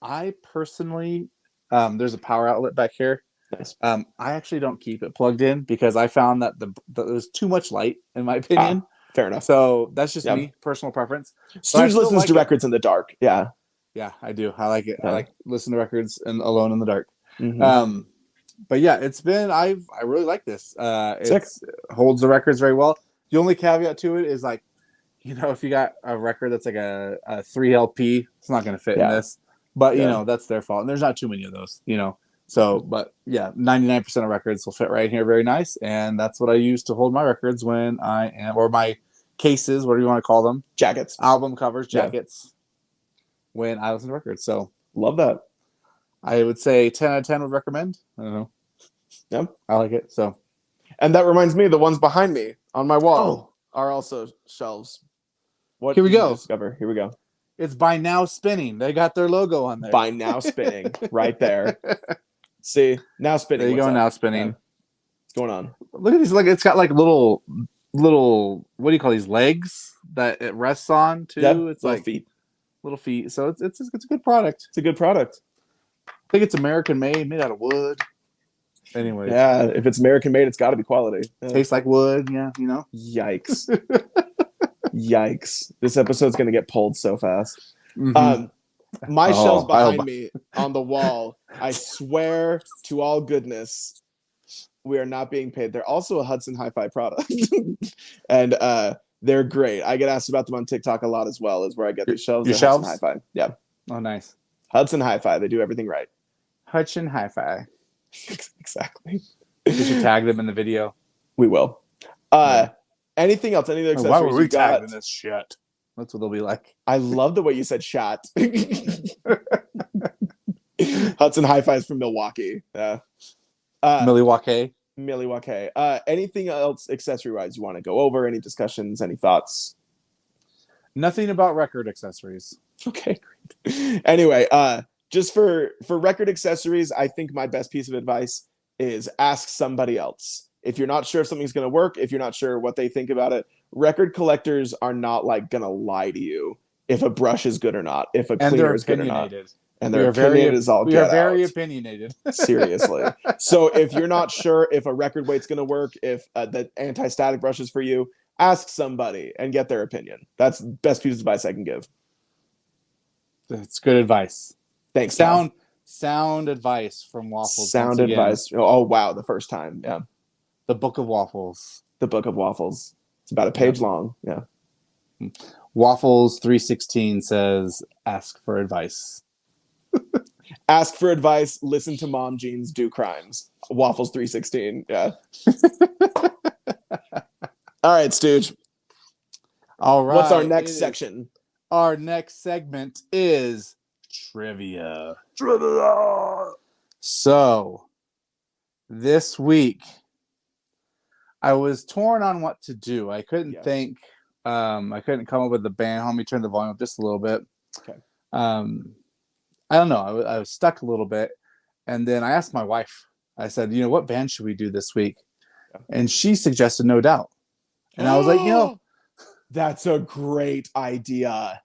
I personally, there's a power outlet back here. Nice. I actually don't keep it plugged in because I found that there's too much light, in my opinion. Fair enough. So that's just me, personal preference. Stooge listens to records in the dark. Yeah. Yeah, I do. I like it. Yeah. I like listening to records and alone in the dark. Mm-hmm. But yeah, I really like this. It holds the records very well. The only caveat to it is if you got a record that's like a 3 LP, it's not going to fit in this. But that's their fault. And there's not too many of those, So, but yeah, 99% of records will fit right in here very nice. And that's what I use to hold my records when I am, or my cases, whatever you want to call them. Jackets. Album covers, jackets. When I listen to records. So love that. I would say 10 out of 10 would recommend. I don't know. Yep. I like it. So, and that reminds me, the ones behind me on my wall are also shelves. Here we go. Discover. Here we go. It's By Now Spinning. They got their logo on there. By Now Spinning, right there. See, Now Spinning. There you go. Now Spinning. What's going on? Look at these. It's got little. What do you call these legs that it rests on too? Yep. It's little feet. So it's a good product. It's a good product. I think it's American made out of wood. Anyway. Yeah, if it's American made, it's got to be quality. Tastes like wood. Yeah, Yikes. Yikes. This episode's going to get pulled so fast. Mm-hmm. My shelves behind me on the wall, I swear to all goodness, we are not being paid. They're also a Hudson Hi-Fi product. And they're great. I get asked about them on TikTok a lot as well, is where I get these shelves. Your shelves? Hudson Hi-Fi. Yeah. Oh, nice. Hudson Hi-Fi. They do everything right. Hudson Hi-Fi. Exactly. We should tag them in the video. We will. Anything else? Any other accessories? Why were we tagging this shit? That's what they'll be like. I love the way you said "shat." Hudson Hi-Fi is from Milwaukee. Yeah. Milwaukee. Anything else accessory-wise you want to go over? Any discussions? Any thoughts? Nothing about record accessories. Okay, great. Anyway, just for record accessories, I think my best piece of advice is ask somebody else. If you're not sure if something's going to work, if you're not sure what they think about it, record collectors are not going to lie to you if a brush is good or not, if a cleaner is good or not. And their opinion is all we are very opinionated. Seriously. So if you're not sure if a record weight's going to work, if the anti-static brush is for you, ask somebody and get their opinion. That's the best piece of advice I can give. That's good advice. Thanks. Sound advice from Waffles. Sound advice. Oh, wow. The first time. Yeah. The Book of Waffles. The Book of Waffles. It's about a page long. Yeah. Waffles 316 says, ask for advice. Ask for advice. Listen to mom jeans do crimes. Waffles 316. Yeah. All right, Stooge. All right. What's our next section? Our next segment is trivia. So, this week, I was torn on what to do. I couldn't think. I couldn't come up with the band. Let me turn the volume up just a little bit. Okay. I don't know. I was stuck a little bit, and then I asked my wife. I said, what band should we do this week? Yeah. And she suggested No Doubt, and I was like, that's a great idea.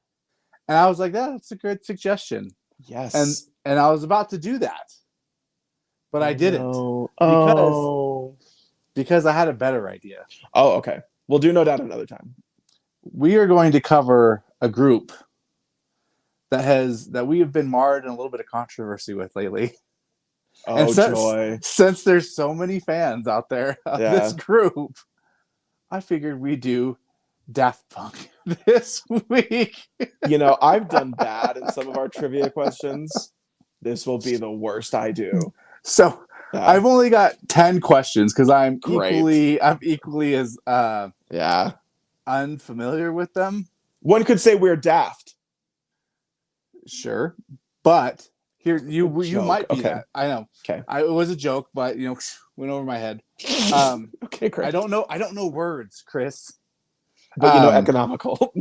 And I was like, that's a good suggestion. Yes. And I was about to do that, but I didn't because I had a better idea. Oh, okay. We'll do No Doubt another time. We are going to cover a group that we have been marred in a little bit of controversy with lately. Oh, and joy. Since there's so many fans out there of this group, I figured we'd do Daft Punk this week. I've done bad in some of our trivia questions. This will be the worst I do. So I've only got 10 questions because I'm equally as unfamiliar with them. One could say we're daft. Sure, but here you might be that. I know. Okay, it was a joke, but went over my head. Okay, Chris. I don't know words, Chris. But economical.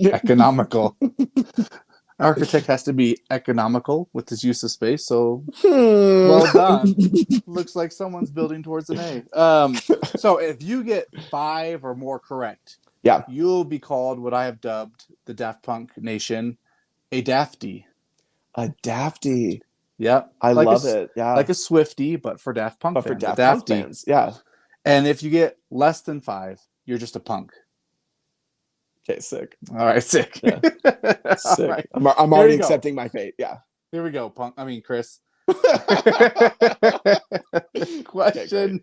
Economical. Architect has to be economical with his use of space. So well done. Looks like someone's building towards an A. So if you get 5 or more correct, you'll be called what I have dubbed the Daft Punk Nation, a Dafty. A Dafty. Yep. I love it. Yeah. Like a Swiftie, but for Daft Punk fans. For Daft Punk fans. Yeah. And if you get less than 5, you're just a punk. Okay, sick. All right, sick. Yeah. Sick. Right. I'm already accepting my fate. Yeah. Here we go, punk. I mean, Chris. Question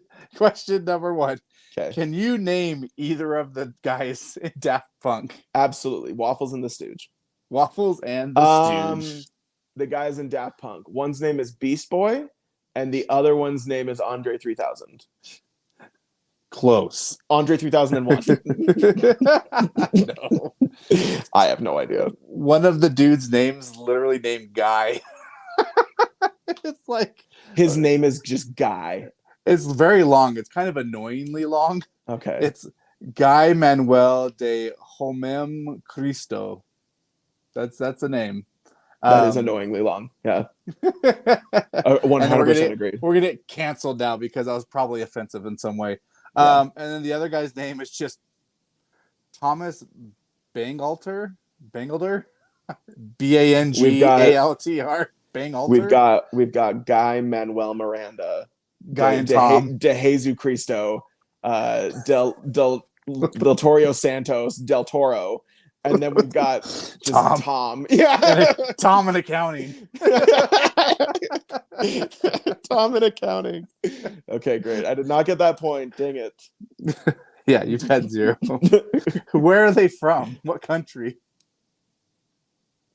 number 1. Okay. Can you name either of the guys in Daft Punk? Absolutely. Waffles and the Stooge. Waffles and the Stooge. The guys in Daft Punk. One's name is Beast Boy, and the other one's name is Andre 3000. Close. Andre 3001. No. I have no idea. One of the dudes' names literally named Guy. It's like his name is just Guy. It's very long. It's kind of annoyingly long. Okay. It's Guy Manuel de Homem Cristo. That's a name. That is annoyingly long. Yeah. 100% agree. We're gonna get canceled now because I was probably offensive in some way. And then the other guy's name is just Thomas Bangalter. Bangalter? Bangaltr. Bangalter. We've got Guy Manuel Miranda. Guy and Tom. De Jesus Cristo. Del Torio Santos. Del Toro. And then we've got just Tom. Yeah. Tom in accounting. Tom in accounting. Okay, great. I did not get that point. Dang it. Yeah, you've had 0. Where are they from? What country?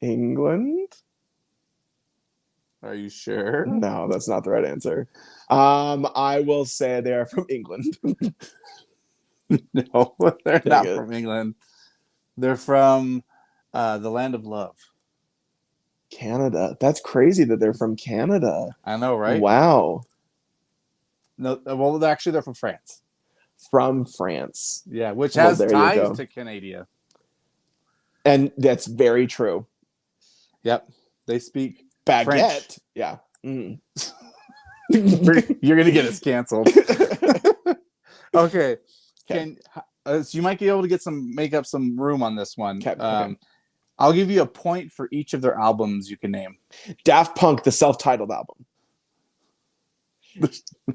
England? Are you sure? No, that's not the right answer. I will say they are from England. No, they're not from England. They're from the land of love. Canada. That's crazy that they're from Canada. I know, right? Wow. No, well, actually, they're from France. From France. Yeah, which has ties to Canada. And that's very true. Yep. They speak baguette. French. Yeah. Mm. You're going to get us canceled. Okay. So you might be able to make up some room on this one. Okay. I'll give you a point for each of their albums you can name. Daft Punk, the self-titled album.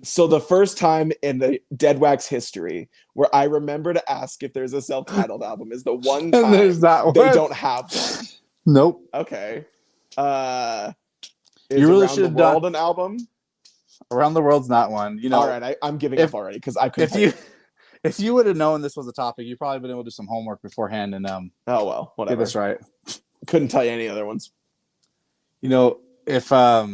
So the first time in the Deadwax history where I remember to ask if there's a self-titled album is the one time there's not they don't have one. Nope. Okay. You really Around should the have World done an album. Around the World's not one. All right, I'm giving up already because I couldn't. If you would have known this was a topic, you probably been able to do some homework beforehand and oh well, whatever. Get this right. Couldn't tell you any other ones. If I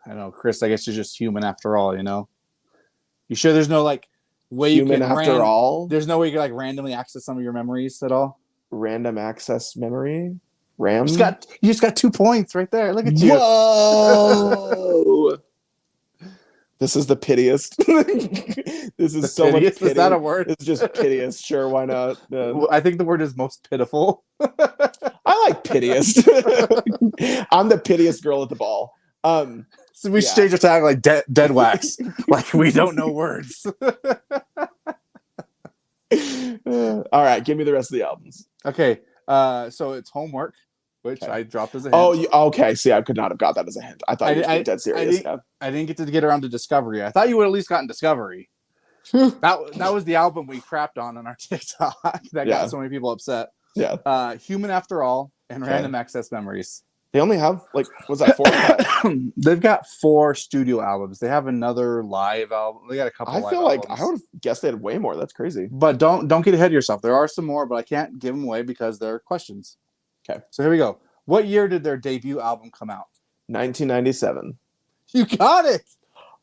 don't know, Chris, I guess you're just human after all. You sure there's no way human you can after all? There's no way you can randomly access some of your memories at all. Random access memory. RAM. You just got 2 points right there. Look at you. Whoa. This is the pitiest. This is so much Piteous? pity. Is that a word? It's just piteous. Sure, why not? I think the word is most pitiful. I like pitiest. I'm the pitiest girl at the ball. So we should change our tag like Deadwax. Like we don't know words. All right, give me the rest of the albums. Okay, so it's Homework, which I dropped as a hint. Oh, okay. See, I could not have got that as a hint. I thought you were being dead serious. I didn't get around to Discovery. I thought you would at least gotten Discovery. that was the album we crapped on our TikTok that got so many people upset. Yeah. Human After All and Random Access Memories. They only have was that 4 or 5? They've got 4 studio albums. They have another live album. They got a couple. I feel like albums. I would have guessed they had way more. That's crazy. But don't get ahead of yourself. There are some more, but I can't give them away because they're questions. Okay. So here we go. What year did their debut album come out? 1997. You got it.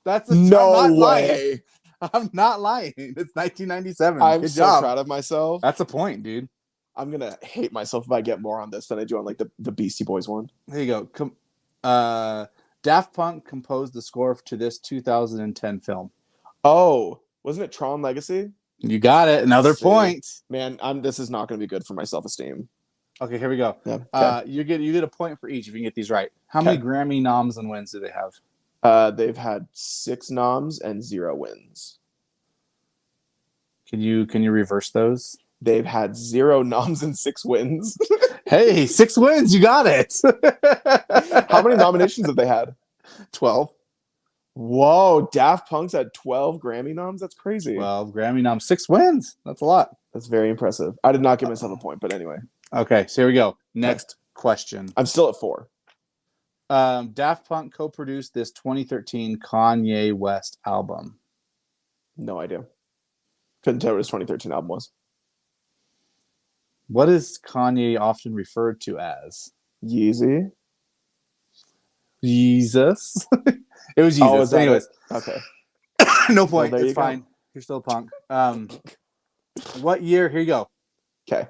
That's no way. I'm not lying. It's 1997. I'm Good so job. proud of myself. That's a point, dude. I'm gonna hate myself if I get more on this than I do on like the Beastie Boys one. There you go. Daft Punk composed the score to this 2010 film. Oh, wasn't it Tron Legacy? You got it. Another point. Man, this is not going to be good for my self-esteem. Okay, here we go. Yeah, okay. You get a point for each if you can get these right. How many Grammy noms and wins do they have? They've had 6 noms and 0 wins. Can you reverse those? They've had 0 noms and 6 wins. Hey, 6 wins. You got it. How many nominations have they had? 12. Whoa, Daft Punk's had 12 Grammy noms? That's crazy. 12 Grammy noms, 6 wins. That's a lot. That's very impressive. I did not give myself a point, but anyway. Okay, so here we go. Next question. I'm still at 4. Daft Punk co-produced this 2013 Kanye West album. No idea. Couldn't tell what his 2013 album was. What is Kanye often referred to as? Yeezy. Jesus. It was Jesus. Anyways. Okay. No point. Well, it's fine. Go. You're still a punk. What year? Here you go. Okay.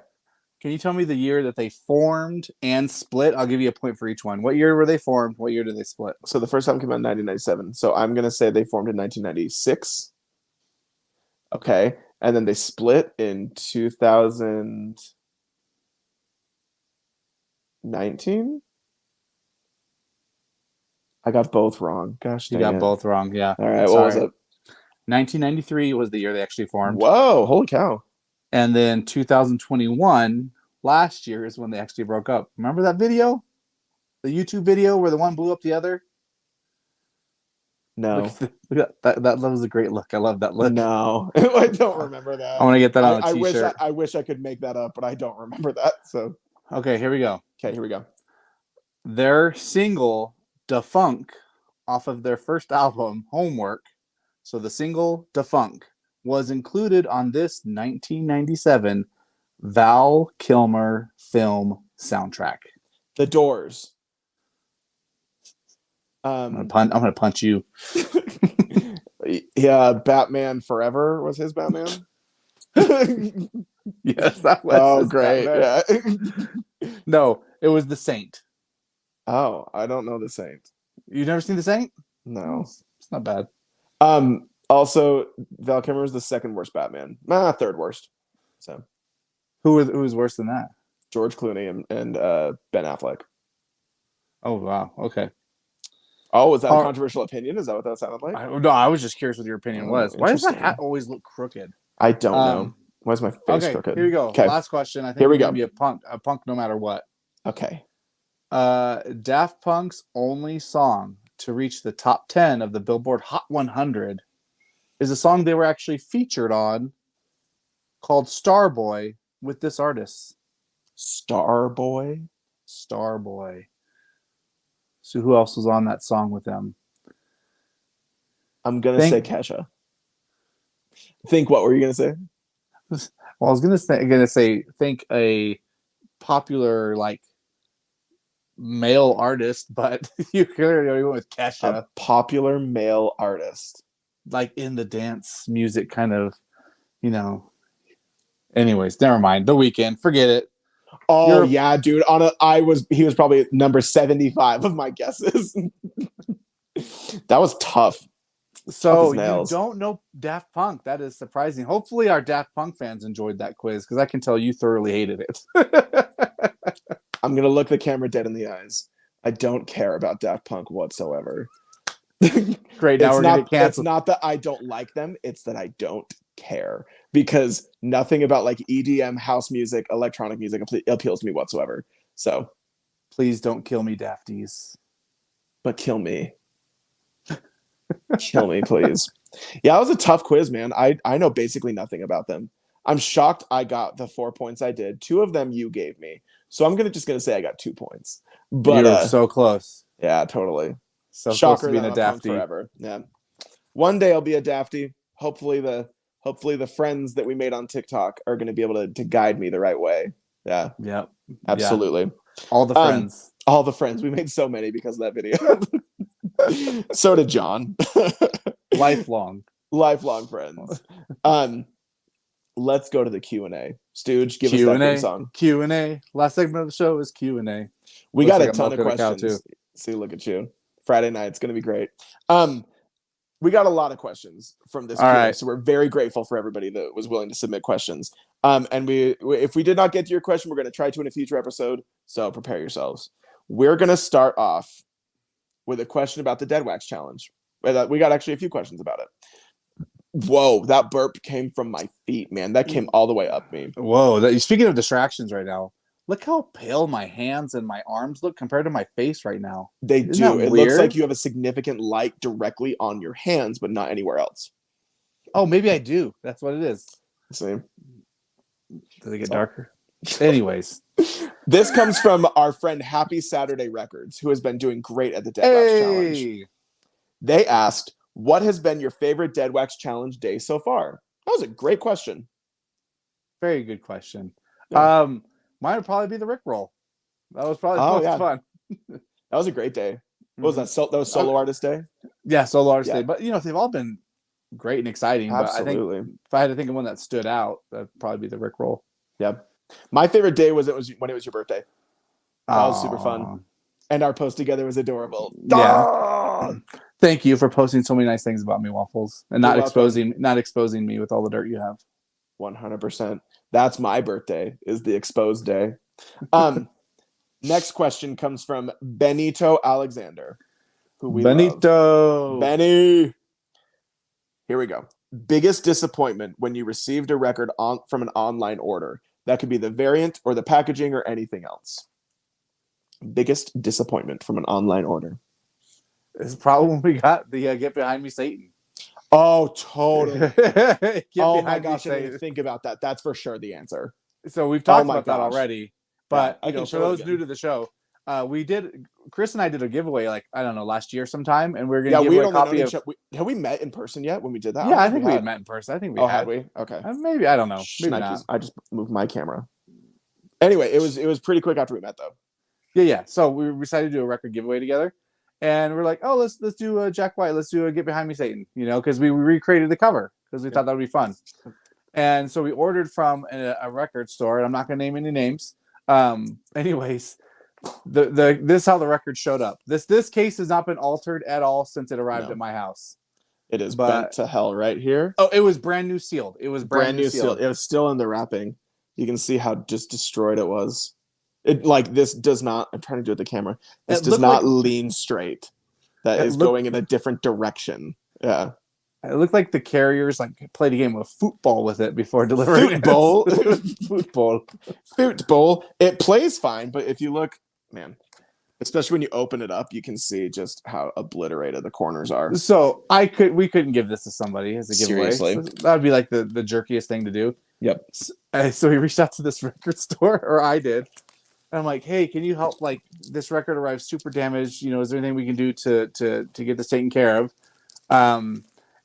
Can you tell me the year that they formed and split? I'll give you a point for each one. What year were they formed? What year did they split? So the first time came out in 1997. So I'm going to say they formed in 1996. Okay. And then they split in 2019. I got both wrong. Gosh, you got both wrong. Yeah. All right. What was it? 1993 was the year they actually formed. Whoa! Holy cow! And then 2021, last year, is when they actually broke up. Remember that video? The YouTube video where the one blew up the other? No. That was a great look. I love that look. No. I don't remember that. I want to get that on a t-shirt. I wish I could make that up, but I don't remember that. So. Okay, here we go. Okay, here we go. Their single, Da Funk, off of their first album, Homework. So the single, Da Funk, was included on this 1997 Val Kilmer film soundtrack. The Doors. I'm gonna punch you. Yeah, Batman Forever was his Batman. Yes, that was. Oh, great! Yeah. No, it was The Saint. Oh, I don't know The Saint. You've never seen The Saint? No, it's not bad. Also, Val Kilmer is the second worst Batman. Third worst. So, who was worse than that? George Clooney and Ben Affleck. Oh wow. Okay. Oh, was that a controversial opinion? Is that what that sounded like? No, I was just curious what your opinion was. Why does my hat always look crooked? I don't know. Why is my face crooked? Here we go. Okay. Last question. I think we're gonna be a punk no matter what. Okay. Daft Punk's only song to reach the top 10 of the Billboard Hot 100 is a song they were actually featured on called Starboy with this artist. Starboy? Starboy. So who else was on that song with them? I'm going to say Kesha. Think what were you going to say? Well, I was going to say think a popular like male artist, but you clearly went with Kesha. A popular male artist. Like in the dance music kind of, Anyways, never mind. The Weeknd, forget it. Oh yeah, dude. He was probably number 75 of my guesses. That was tough. Tough as So you nails. don't know Daft Punk. That is surprising. Hopefully our Daft Punk fans enjoyed that quiz because I can tell you thoroughly hated it. I'm gonna look the camera dead in the eyes. I don't care about Daft Punk whatsoever. Great. Now we're going to get It's canceled. not that I don't like them, it's that I don't care because nothing about like EDM, house music, electronic music appeals to me whatsoever. So, Please don't kill me, Dafties. but kill me. Kill me, please. Yeah, it was a tough quiz, man. I know basically nothing about them. I'm shocked I got the 4 points I did. 2 of them you gave me. So I'm just gonna say I got 2 points. But You're so close. yeah, totally. So close to Shocker being that a I'm a punk Dafty. forever. Yeah. One day I'll be a Dafty. Hopefully the friends that we made on TikTok are going to be able to guide me the right way. Yeah. Yep. Absolutely. Yeah. All the friends. All the friends. We made so many because of that video. So did John. Lifelong friends. Let's go to the Q&A. Stooge, give us that theme song. Q&A. Last segment of the show is Q&A. We got a ton of questions. See, look at you. Friday night, it's going to be great. We got a lot of questions from this Q&A, right. So we're very grateful for everybody that was willing to submit questions. And if we did not get to your question, we're going to try to in a future episode, so prepare yourselves. We're going to start off with a question about the Deadwax challenge. We got actually a few questions about it. Whoa, that burp came from my feet, man. That came all the way up me. Whoa, speaking of distractions right now, look how pale my hands and my arms look compared to my face right now. They do. It looks like you have a significant light directly on your hands, but not anywhere else. Oh, maybe I do. That's what it is. See? Did it get darker? Anyways. This comes from our friend Happy Saturday Records, who has been doing great at the Deadwax challenge. They asked, what has been your favorite Deadwax challenge day so far? That was a great question. Very good question. Yeah. Mine would probably be the Rickroll. That was probably the most fun. That was a great day. What was that? That was Solo Artist Day? Yeah, Solo Artist Day. But, they've all been great and exciting. Absolutely. But I think if I had to think of one that stood out, that'd probably be the Rickroll. Yep. My favorite day was when it was your birthday. That was super fun. And our post together was adorable. Yeah. Thank you for posting so many nice things about me, Waffles, and not exposing me with all the dirt you have. 100%. That's my birthday, is the exposed day. Next question comes from Benito Alexander, who we love. Benny. Here we go. Biggest disappointment when you received a record from an online order. That could be the variant or the packaging or anything else. Biggest disappointment from an online order. It's probably when we got the Get Behind Me, Satan. Oh, totally. Oh my gosh, I didn't even think about that. That's for sure the answer. So we've talked about that already. But for those new to the show, Chris and I did a giveaway, last year sometime, and we were going to give away a copy of... Have we met in person yet when we did that? Yeah, I think we had met in person. I think we had. Had we? Okay. Maybe, I don't know. Maybe not. I just moved my camera. Anyway, it was pretty quick after we met, though. Yeah. So we decided to do a record giveaway together. And we're like, oh, let's do Jack White. Let's do a Get Behind Me, Satan. Because we recreated the cover because we thought that would be fun. And so we ordered from a record store, and I'm not going to name any names. Anyways, this is how the record showed up. This case has not been altered at all since it arrived at my house. It is bent to hell right here. Oh, it was brand new sealed. It was brand new sealed. It was still in the wrapping. You can see how just destroyed it was. This does not. I'm trying to do it with the camera. This does not lean straight. That is going in a different direction. Yeah. It looked like the carriers played a game of football with it before delivering football. Football. It plays fine, but if you look, man, especially when you open it up, you can see just how obliterated the corners are. So we couldn't give this to somebody as a giveaway. Seriously, that would be like the jerkiest thing to do. Yep. So we reached out to this record store, or I did. And I'm like, hey, can you help? This record arrived super damaged. Is there anything we can do to get this taken care of?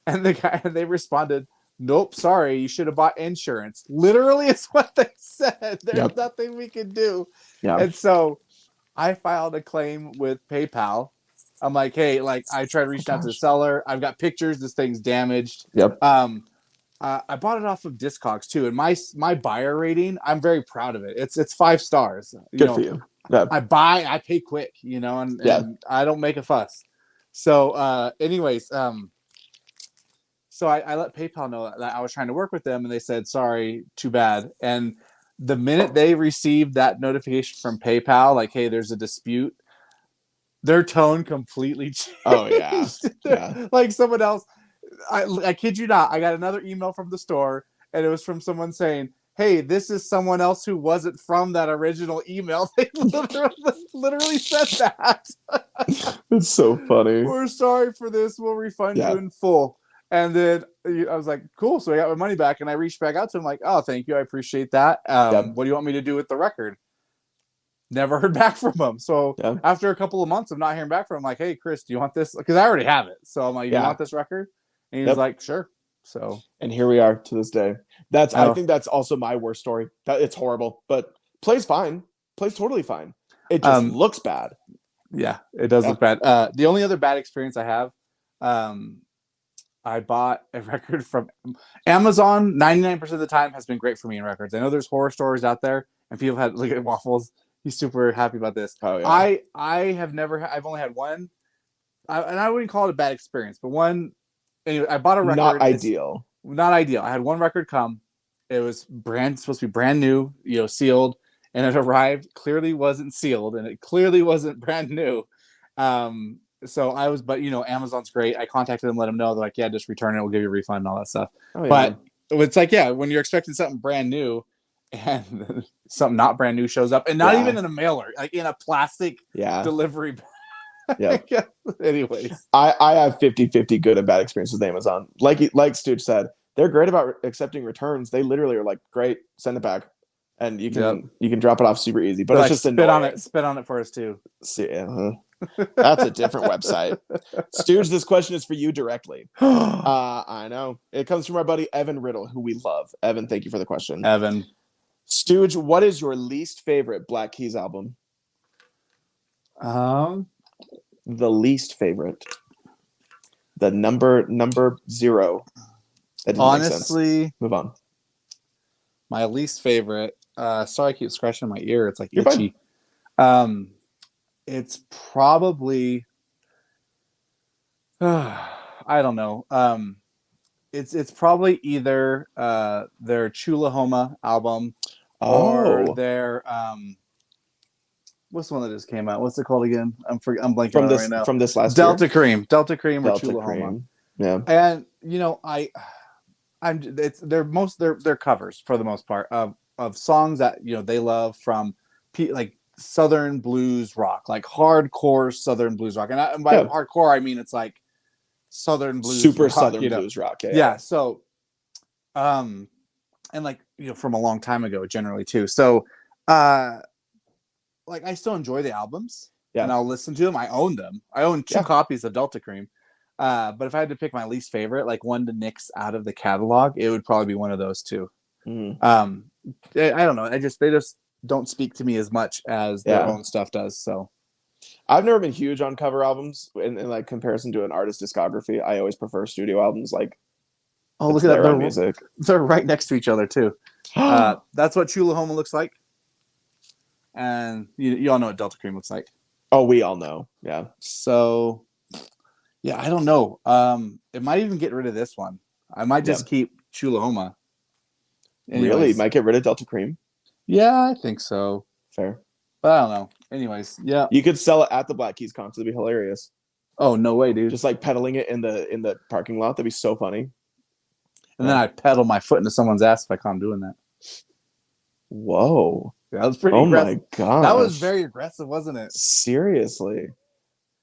And they responded, nope, sorry, you should have bought insurance. Literally is what they said. There's nothing we can do. Yeah. And so I filed a claim with PayPal. I'm like, hey, I tried reaching out to the seller. I've got pictures. This thing's damaged. Yep. I bought it off of Discogs too, and my buyer rating, I'm very proud of it. It's 5 stars. Good for you. Yeah. I pay quick, and I don't make a fuss. So, anyways, So I let PayPal know that I was trying to work with them, and they said, sorry, too bad. And the minute they received that notification from PayPal, like, hey, there's a dispute, their tone completely changed. Oh yeah. Like someone else, I kid you not, I got another email from the store, and it was from someone saying, hey, this is someone else who wasn't from that original email. They literally said that. It's so funny. We're sorry for this. We'll refund you in full. And then I was like, cool. So I got my money back, and I reached back out to him like, oh, thank you. I appreciate that. What do you want me to do with the record? Never heard back from him. So after a couple of months of not hearing back from him, I'm like, hey, Chris, do you want this? Because I already have it. So I'm like, do you want this record? And he was like, sure. So, and here we are to this day. I think that's also my worst story. It's horrible, but plays fine. Plays totally fine. It just looks bad. Yeah, it does look bad. The only other bad experience I have, I bought a record from Amazon. 99% of the time has been great for me in records. I know there's horror stories out there, and people had look at Waffles. He's super happy about this. Oh yeah. I've only had one, and I wouldn't call it a bad experience, but one. Anyway, I bought a record. Not ideal. Not ideal. I had one record come. It was supposed to be brand new, sealed, and it arrived. Clearly wasn't sealed, and it clearly wasn't brand new. So I was, but Amazon's great. I contacted them, let them know. They're like, yeah, just return it. We'll give you a refund and all that stuff. Oh, yeah. But it's like, when you're expecting something brand new, and something not brand new shows up, and not even in a mailer, like in a plastic delivery bag. Yeah. Anyways, I have 50-50 good and bad experiences with Amazon. Like Stooge said, they're great about accepting returns. They literally are like, great, send it back, and you can drop it off super easy. But it's just annoying. Spit on it for us too. That's a different website. Stooge, this question is for you directly. I know it comes from our buddy Evan Riddle, who we love. Evan, thank you for the question. Evan, Stooge, what is your least favorite Black Keys album? The least favorite. The number 0. Honestly, move on. My least favorite. Sorry, I keep scratching my ear. It's like You're itchy. Fine. It's probably. I don't know. It's probably either their Chulahoma album or their what's the one that just came out? What's it called again? I'm blanking from on this right now. From this last Delta year. Cream or Chulahoma. Cream. Yeah. And they're covers for the most part of songs that they love from like Southern blues rock, like hardcore Southern blues rock. And by hardcore I mean it's like Southern blues, super rock, Southern blues rock. Yeah. So, and like from a long time ago, generally too. So, like I still enjoy the albums, and I'll listen to them. I own them. I own 2 copies of Delta Cream. But if I had to pick my least favorite, like one to nix out of the catalog, it would probably be one of those 2. I don't know. They just don't speak to me as much as their own stuff does. So I've never been huge on cover albums in like comparison to an artist's discography. I always prefer studio albums. Like, look at that music. They're right next to each other too. That's what Chulahoma looks like. And you all know what Delta Cream looks like. Oh, we all know. Yeah. So, I don't know. It might even get rid of this one. I might just keep Chulahoma. Really? Might get rid of Delta Cream? Yeah, I think so. Fair. But I don't know. Anyways, yeah. You could sell it at the Black Keys concert. It'd be hilarious. Oh, no way, dude. Just like pedaling it in the parking lot. That'd be so funny. And then I pedal my foot into someone's ass if I caught him doing that. Whoa. That was pretty aggressive. My god. That was very aggressive, wasn't it? Seriously.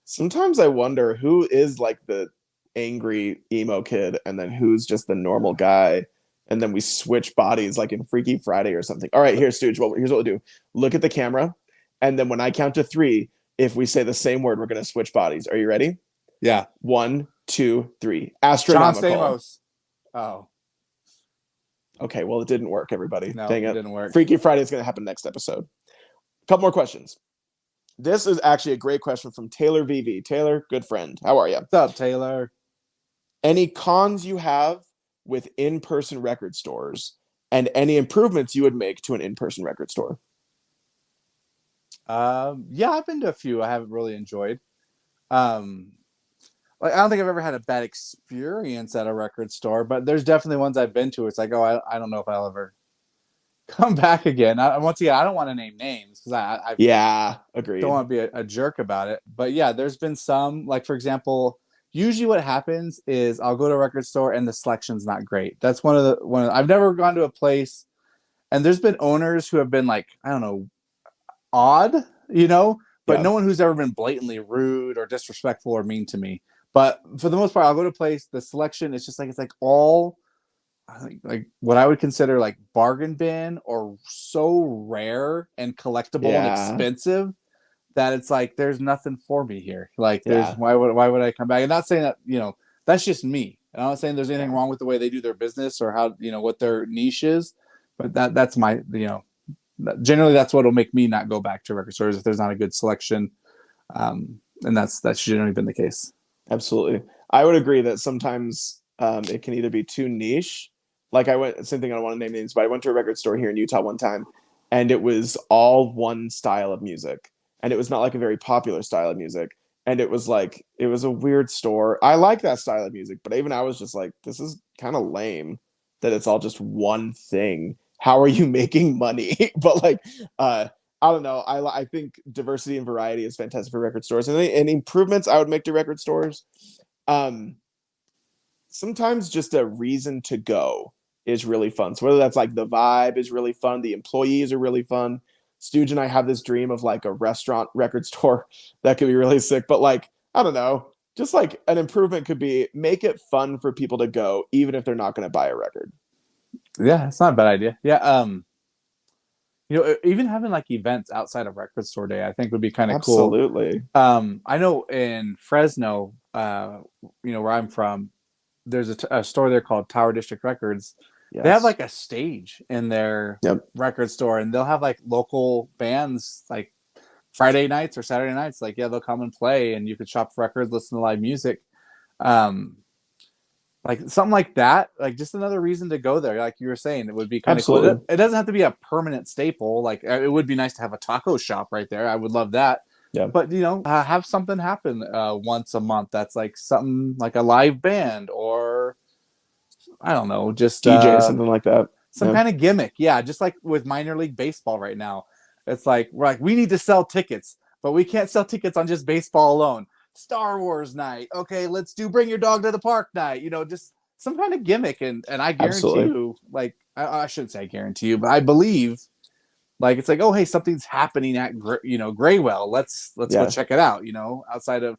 Sometimes I wonder who is like the angry emo kid and then who's just the normal guy. And then we switch bodies like in Freaky Friday or something. All right, here, Stooge. Well, here's what we'll do. Look at the camera. And then when I count to 3, if we say the same word, we're going to switch bodies. Are you ready? Yeah. 1, 2, 3. Astronomical. John Stamos. Oh. Okay, well, it didn't work, everybody. No, Dang it didn't work. Freaky Friday is going to happen next episode. A couple more questions. This is actually a great question from Taylor VV. Taylor, good friend. How are you? What's up, Taylor? Any cons you have with in-person record stores and any improvements you would make to an in-person record store? Yeah, I've been to a few I haven't really enjoyed. like I don't think I've ever had a bad experience at a record store, but there's definitely ones I've been to. It's like, oh, I don't know if I'll ever come back again. Once again, I don't want to name names because I Yeah, don't agreed. want to be a jerk about it. But yeah, there's been some, like for example, usually what happens is I'll go to a record store and the selection's not great. That's I've never gone to a place and there's been owners who have been like, I don't know, odd, but Yeah, no one who's ever been blatantly rude or disrespectful or mean to me. But for the most part, I'll go to a place, the selection is just like it's like all like what I would consider like bargain bin or so rare and collectible and yeah, expensive that it's like there's nothing for me here. Like there's yeah, why would I come back? And not saying that, that's just me. And I'm not saying there's anything yeah. wrong with the way they do their business or how, what their niche is, but that's my, generally that's what'll make me not go back to record stores if there's not a good selection. And that's generally been the case. Absolutely. I would agree that sometimes it can either be too niche. Like I went, same thing, I don't want to name names, but I went to a record store here in Utah one time and it was all one style of music. And it was not like a very popular style of music. And it was like, it was a weird store. I like that style of music, but even I was just like, this is kind of lame that it's all just one thing. How are you making money? But like, I don't know. I think diversity and variety is fantastic for record stores, and improvements I would make to record stores. Um, Sometimes just a reason to go is really fun. So whether that's like the vibe is really fun, the employees are really fun. Stooge and I have this dream of like a restaurant record store that could be really sick. But like I don't know, just like an improvement could be make it fun for people to go, even if they're not going to buy a record. Yeah, it's not a bad idea. Yeah. Even having like events outside of record store day, I think would be kind of cool. Absolutely. I know in Fresno, where I'm from, there's a store there called Tower District Records. They have Yes. like a stage in their Yep. record store, and they'll have like local bands like Friday nights or Saturday nights. Like, yeah, they'll come and play, and you could shop for records, listen to live music. Um, like something like that, like just another reason to go there. Like you were saying, it would be kind of cool. Absolutely. It doesn't have to be a permanent staple. Like it would be nice to have a taco shop right there. I would love that. Yeah. But have something happen once a month. That's like something like a live band or I don't know, just DJ, something like that. some Yeah. kind of gimmick. Yeah, just like with minor league baseball right now. It's like we need to sell tickets, but we can't sell tickets on just baseball alone. Star Wars night. Okay, let's do bring your dog to the park night. Just some kind of gimmick, and I guarantee Absolutely. you, like I shouldn't say I guarantee you, but I believe like it's like, oh hey, something's happening at Graywell. Let's go Yeah. check it out. Outside of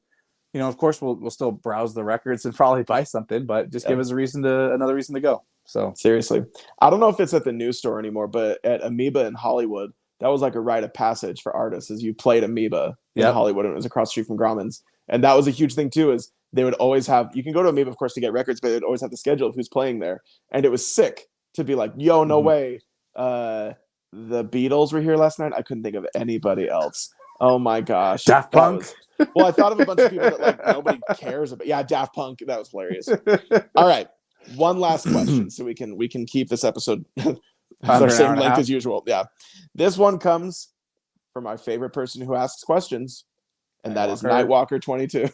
of course we'll still browse the records and probably buy something, but just give Yeah. us another reason to go. So Seriously. I don't know if it's at the news store anymore, but at Amoeba in Hollywood, that was like a rite of passage for artists as you played Amoeba in yep. Hollywood and it was across the street from Grauman's. And that was a huge thing too, is they would always have you can go to Amoeba, of course, to get records, but they'd always have the schedule of who's playing there. And it was sick to be like, yo, no Mm-hmm. way. The Beatles were here last night. I couldn't think of anybody else. Oh my gosh. Daft That Punk. was well, I thought of a bunch of people that like nobody cares about. Yeah, Daft Punk. That was hilarious. All right. One last question so we can keep this episode our Under an hour same and a length half. as usual. Yeah. This one comes from my favorite person who asks questions, and that is Nightwalker 22.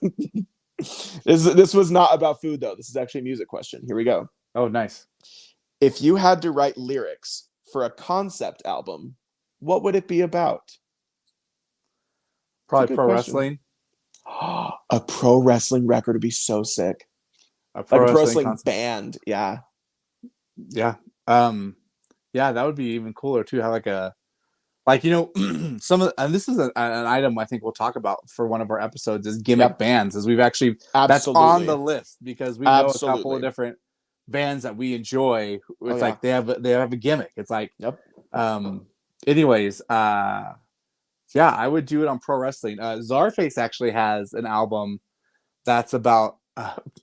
This was not about food though. This is actually a music question. Here we go. Oh, nice. If you had to write lyrics for a concept album, what would it be about? Probably pro Question. wrestling. A pro wrestling record would be so sick. A Like pro a pro wrestling wrestling concept. band. Yeah. Yeah. Yeah, that would be even cooler too. Have like a some of and this is an item I think we'll talk about for one of our episodes is gimmick bands, as we've actually that's on the list because we know a couple of different bands that we enjoy. It's like they have a gimmick. It's like anyways, yeah, I would do it on pro wrestling. Czarface actually has an album that's about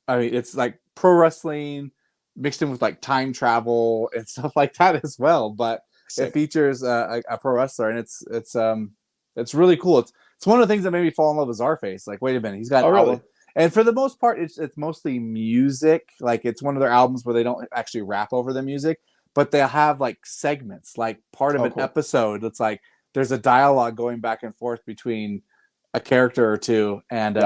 it's like pro wrestling mixed in with like time travel and stuff like that as well, but sick. It features a pro wrestler, and it's really cool. It's one of the things that made me fall in love with Czarface. Like, wait a minute, he's got an album, and for the most part, it's mostly music. Like, it's one of their albums where they don't actually rap over the music, but they'll have like segments, like part of an episode. It's like there's a dialogue going back and forth between a character or two, and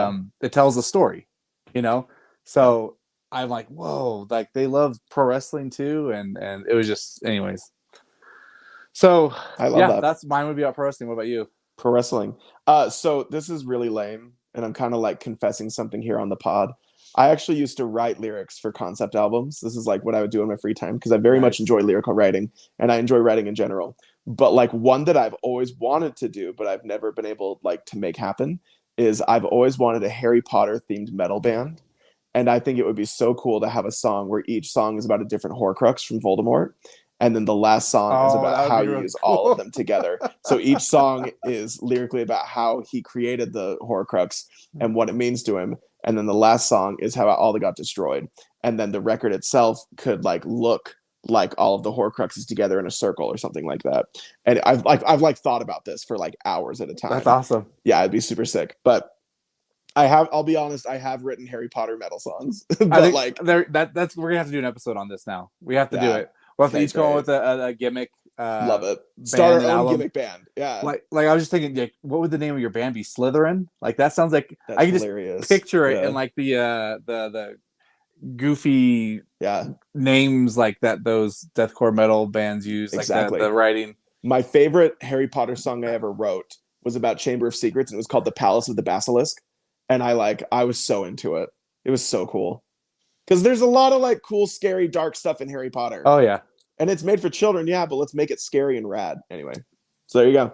it tells a story. you know. So I'm like, whoa, like they love pro wrestling too, and it was just, anyways. So I love yeah, that. that's mine would be about pro wrestling. What about you? Pro wrestling. So this is really lame, and I'm kind of like confessing something here on the pod. I actually used to write lyrics for concept albums. This is like what I would do in my free time because I very much enjoy lyrical writing and I enjoy writing in general. But like one that I've always wanted to do, but I've never been able like to make happen is I've always wanted a Harry Potter themed metal band. And I think it would be so cool to have a song where each song is about a different Horcrux from Voldemort. And then the last song is Oh, that about would how be you really use cool. all of them together. So each song is lyrically about how he created the Horcrux and what it means to him. And then the last song is how all they got destroyed. And then the record itself could like look like all of the Horcruxes together in a circle or something like that. And I've thought about this for like hours at a time. That's awesome. Yeah, it'd be super sick. But I'll be honest, I have written Harry Potter metal songs. But I think like that's we're gonna have to do an episode on this now. We have to do Yeah. it. We'll have to Okay, each go on great. with a gimmick. Love it. Band Start and our own album. gimmick band. Yeah. Like I was just thinking, like, what would the name of your band be? Slytherin? Like that sounds like That's I can hilarious. just picture it Yeah. in like the goofy Yeah. names like that those deathcore metal bands use, Exactly. like the writing. My favorite Harry Potter song I ever wrote was about Chamber of Secrets, and it was called The Palace of the Basilisk. And I was so into it. It was so cool. Because there's a lot of like cool, scary, dark stuff in Harry Potter. Oh yeah. And it's made for children, yeah, but let's make it scary and rad. Anyway. So there you go.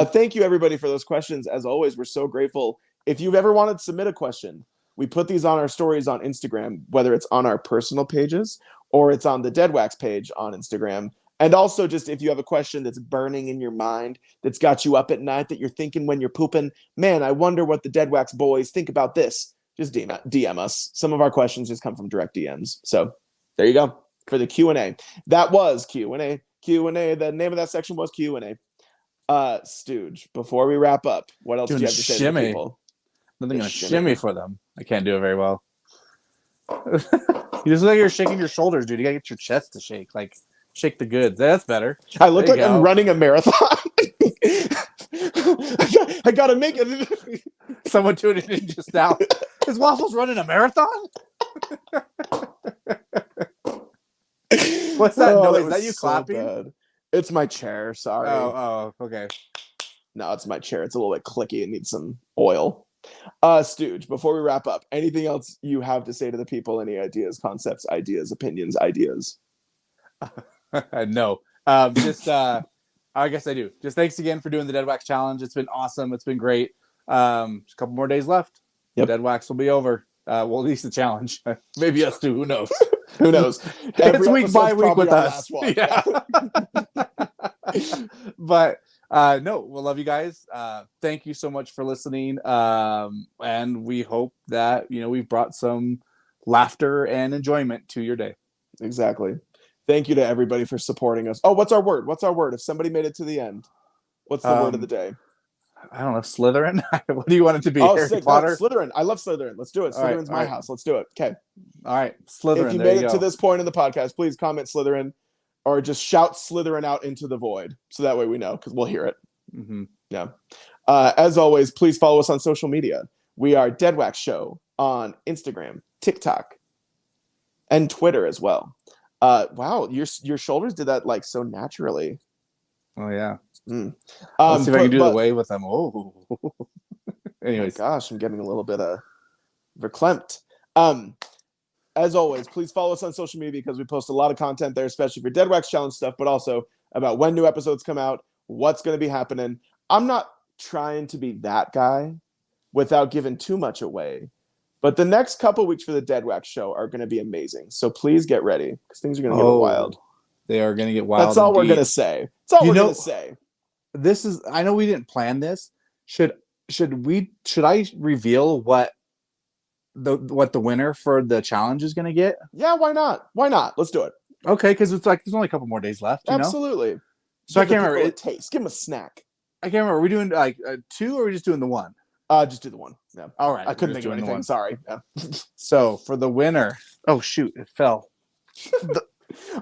Thank you everybody for those questions. As always, we're so grateful. If you've ever wanted to submit a question, we put these on our stories on Instagram, whether it's on our personal pages or it's on the Deadwax page on Instagram. And also just if you have a question that's burning in your mind, that's got you up at night, that you're thinking when you're pooping, man, I wonder what the Deadwax boys think about this. Just DM us. Some of our questions just come from direct DMs. So there you go for the Q&A. That was Q&A. Q&A. The name of that section was Q&A. Stooge, before we wrap up, what else do you have to say to the people? Nothing gonna shimmy for them. I can't do it very well. You just look like you're shaking your shoulders, dude. You gotta get your chest to shake. Like shake the goods. That's better. I look like I'm running a marathon. I gotta make it. Someone tuned in just now. Is Waffles running a marathon? What's that noise? Is that you clapping? So it's my chair. Sorry. Oh, okay. No, it's my chair. It's a little bit clicky. It needs some oil. Stooge, before we wrap up, anything else you have to say to the people? Any ideas, concepts, ideas, opinions, ideas? No. I guess I do. Just thanks again for doing the Deadwax challenge. It's been awesome. It's been great. Just a couple more days left. Yep. Deadwax will be over. Well, at least the challenge. Maybe us too. Who knows? Who knows? It's week by week with us. Yeah. But no, we'll love you guys. Thank you so much for listening. And we hope that we've brought some laughter and enjoyment to your day. Exactly. Thank you to everybody for supporting us. Oh, what's our word? If somebody made it to the end, what's the word of the day? I don't know. Slytherin? What do you want it to be? Oh, Harry Potter? No, Slytherin. I love Slytherin. Let's do it. Slytherin's my house. Let's do it. Okay. All right. Slytherin. If you made it to this point in the podcast, please comment Slytherin or just shout Slytherin out into the void. So that way we know, because we'll hear it. Mm-hmm. Yeah. As always, please follow us on social media. We are Deadwax Show on Instagram, TikTok, and Twitter as well. Wow, your shoulders did that like so naturally. Oh yeah. Let's see if I can do the wave with them. Oh. Anyways, oh gosh, I'm getting a little bit verklempt. As always, please follow us on social media because we post a lot of content there, especially for Deadwax Challenge stuff, but also about when new episodes come out, what's going to be happening. I'm not trying to be that guy without giving too much away. But the next couple weeks for the Deadwax Show are going to be amazing. So please get ready because things are going to get wild. They are going to get wild. That's all we're going to say. That's all we're going to say. This is. I know we didn't plan this. Should I reveal what the winner for the challenge is going to get? Yeah, why not? Why not? Let's do it. Okay, because it's like there's only a couple more days left. Absolutely. So I can't remember. A taste. Give them a snack. I can't remember. Are we doing like 2 or are we just doing the 1? Just do the 1. Yeah. All right. I couldn't think of anything. Sorry. Yeah. So for the winner. Oh shoot! It fell.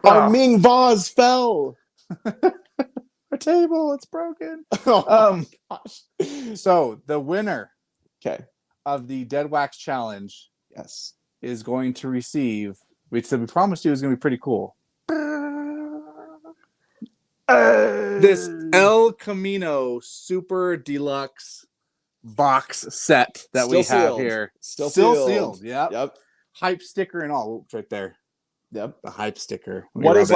Our Ming vase fell. Our table, it's broken. Gosh. So the winner, okay, of the Deadwax challenge Yes. is going to receive. We said we promised you it was going to be pretty cool. This El Camino Super Deluxe box set that Still we have sealed. here. Still sealed. Yep. Hype sticker and all. Oops, right there. Yep. The hype sticker. What's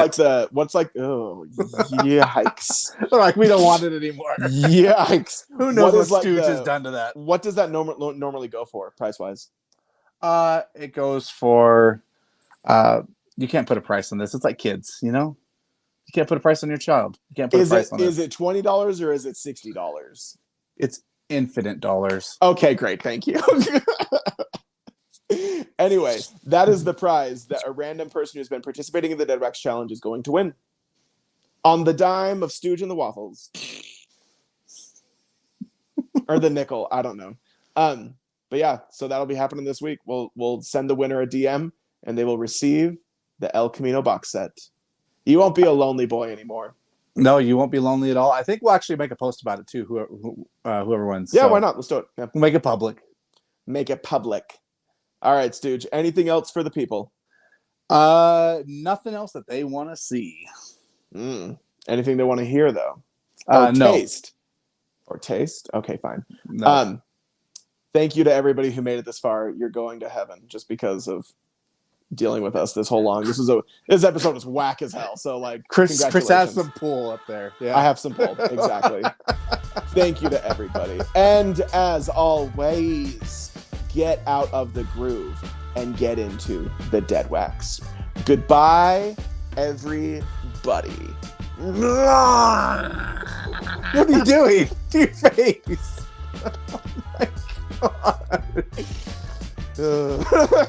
like oh yikes. Like we don't want it anymore. Yikes. Who knows what Stooge has done to that? What does that normally go for price wise? It goes for you can't put a price on this. It's like kids, you know? You can't put a price on your child. You can't put a price on it. Is it $20 or is it $60? It's infinite dollars. Okay, great. Thank you. Anyway, that is the prize that a random person who's been participating in the Deadwax challenge is going to win. On the dime of Stooge and the Waffles. Or the nickel. I don't know. But yeah, so that'll be happening this week. We'll send the winner a DM and they will receive the El Camino box set. You won't be a lonely boy anymore. No, you won't be lonely at all. I think we'll actually make a post about it too. Whoever wins. Yeah, so why not? Let's do it. Yeah. We'll make it public. Make it public. All right, Stooge. Anything else for the people? Nothing else that they want to see. Anything they want to hear though? Or no. Taste? Or taste? Okay, fine. No. Thank you to everybody who made it this far. You're going to heaven just because of dealing with us this whole long. This episode was whack as hell. So like, Chris has some pull up there. Yeah, I have some pull. Exactly. Thank you to everybody. And as always, get out of the groove and get into the Deadwax. Goodbye, everybody. What are you doing to your face? Oh my God.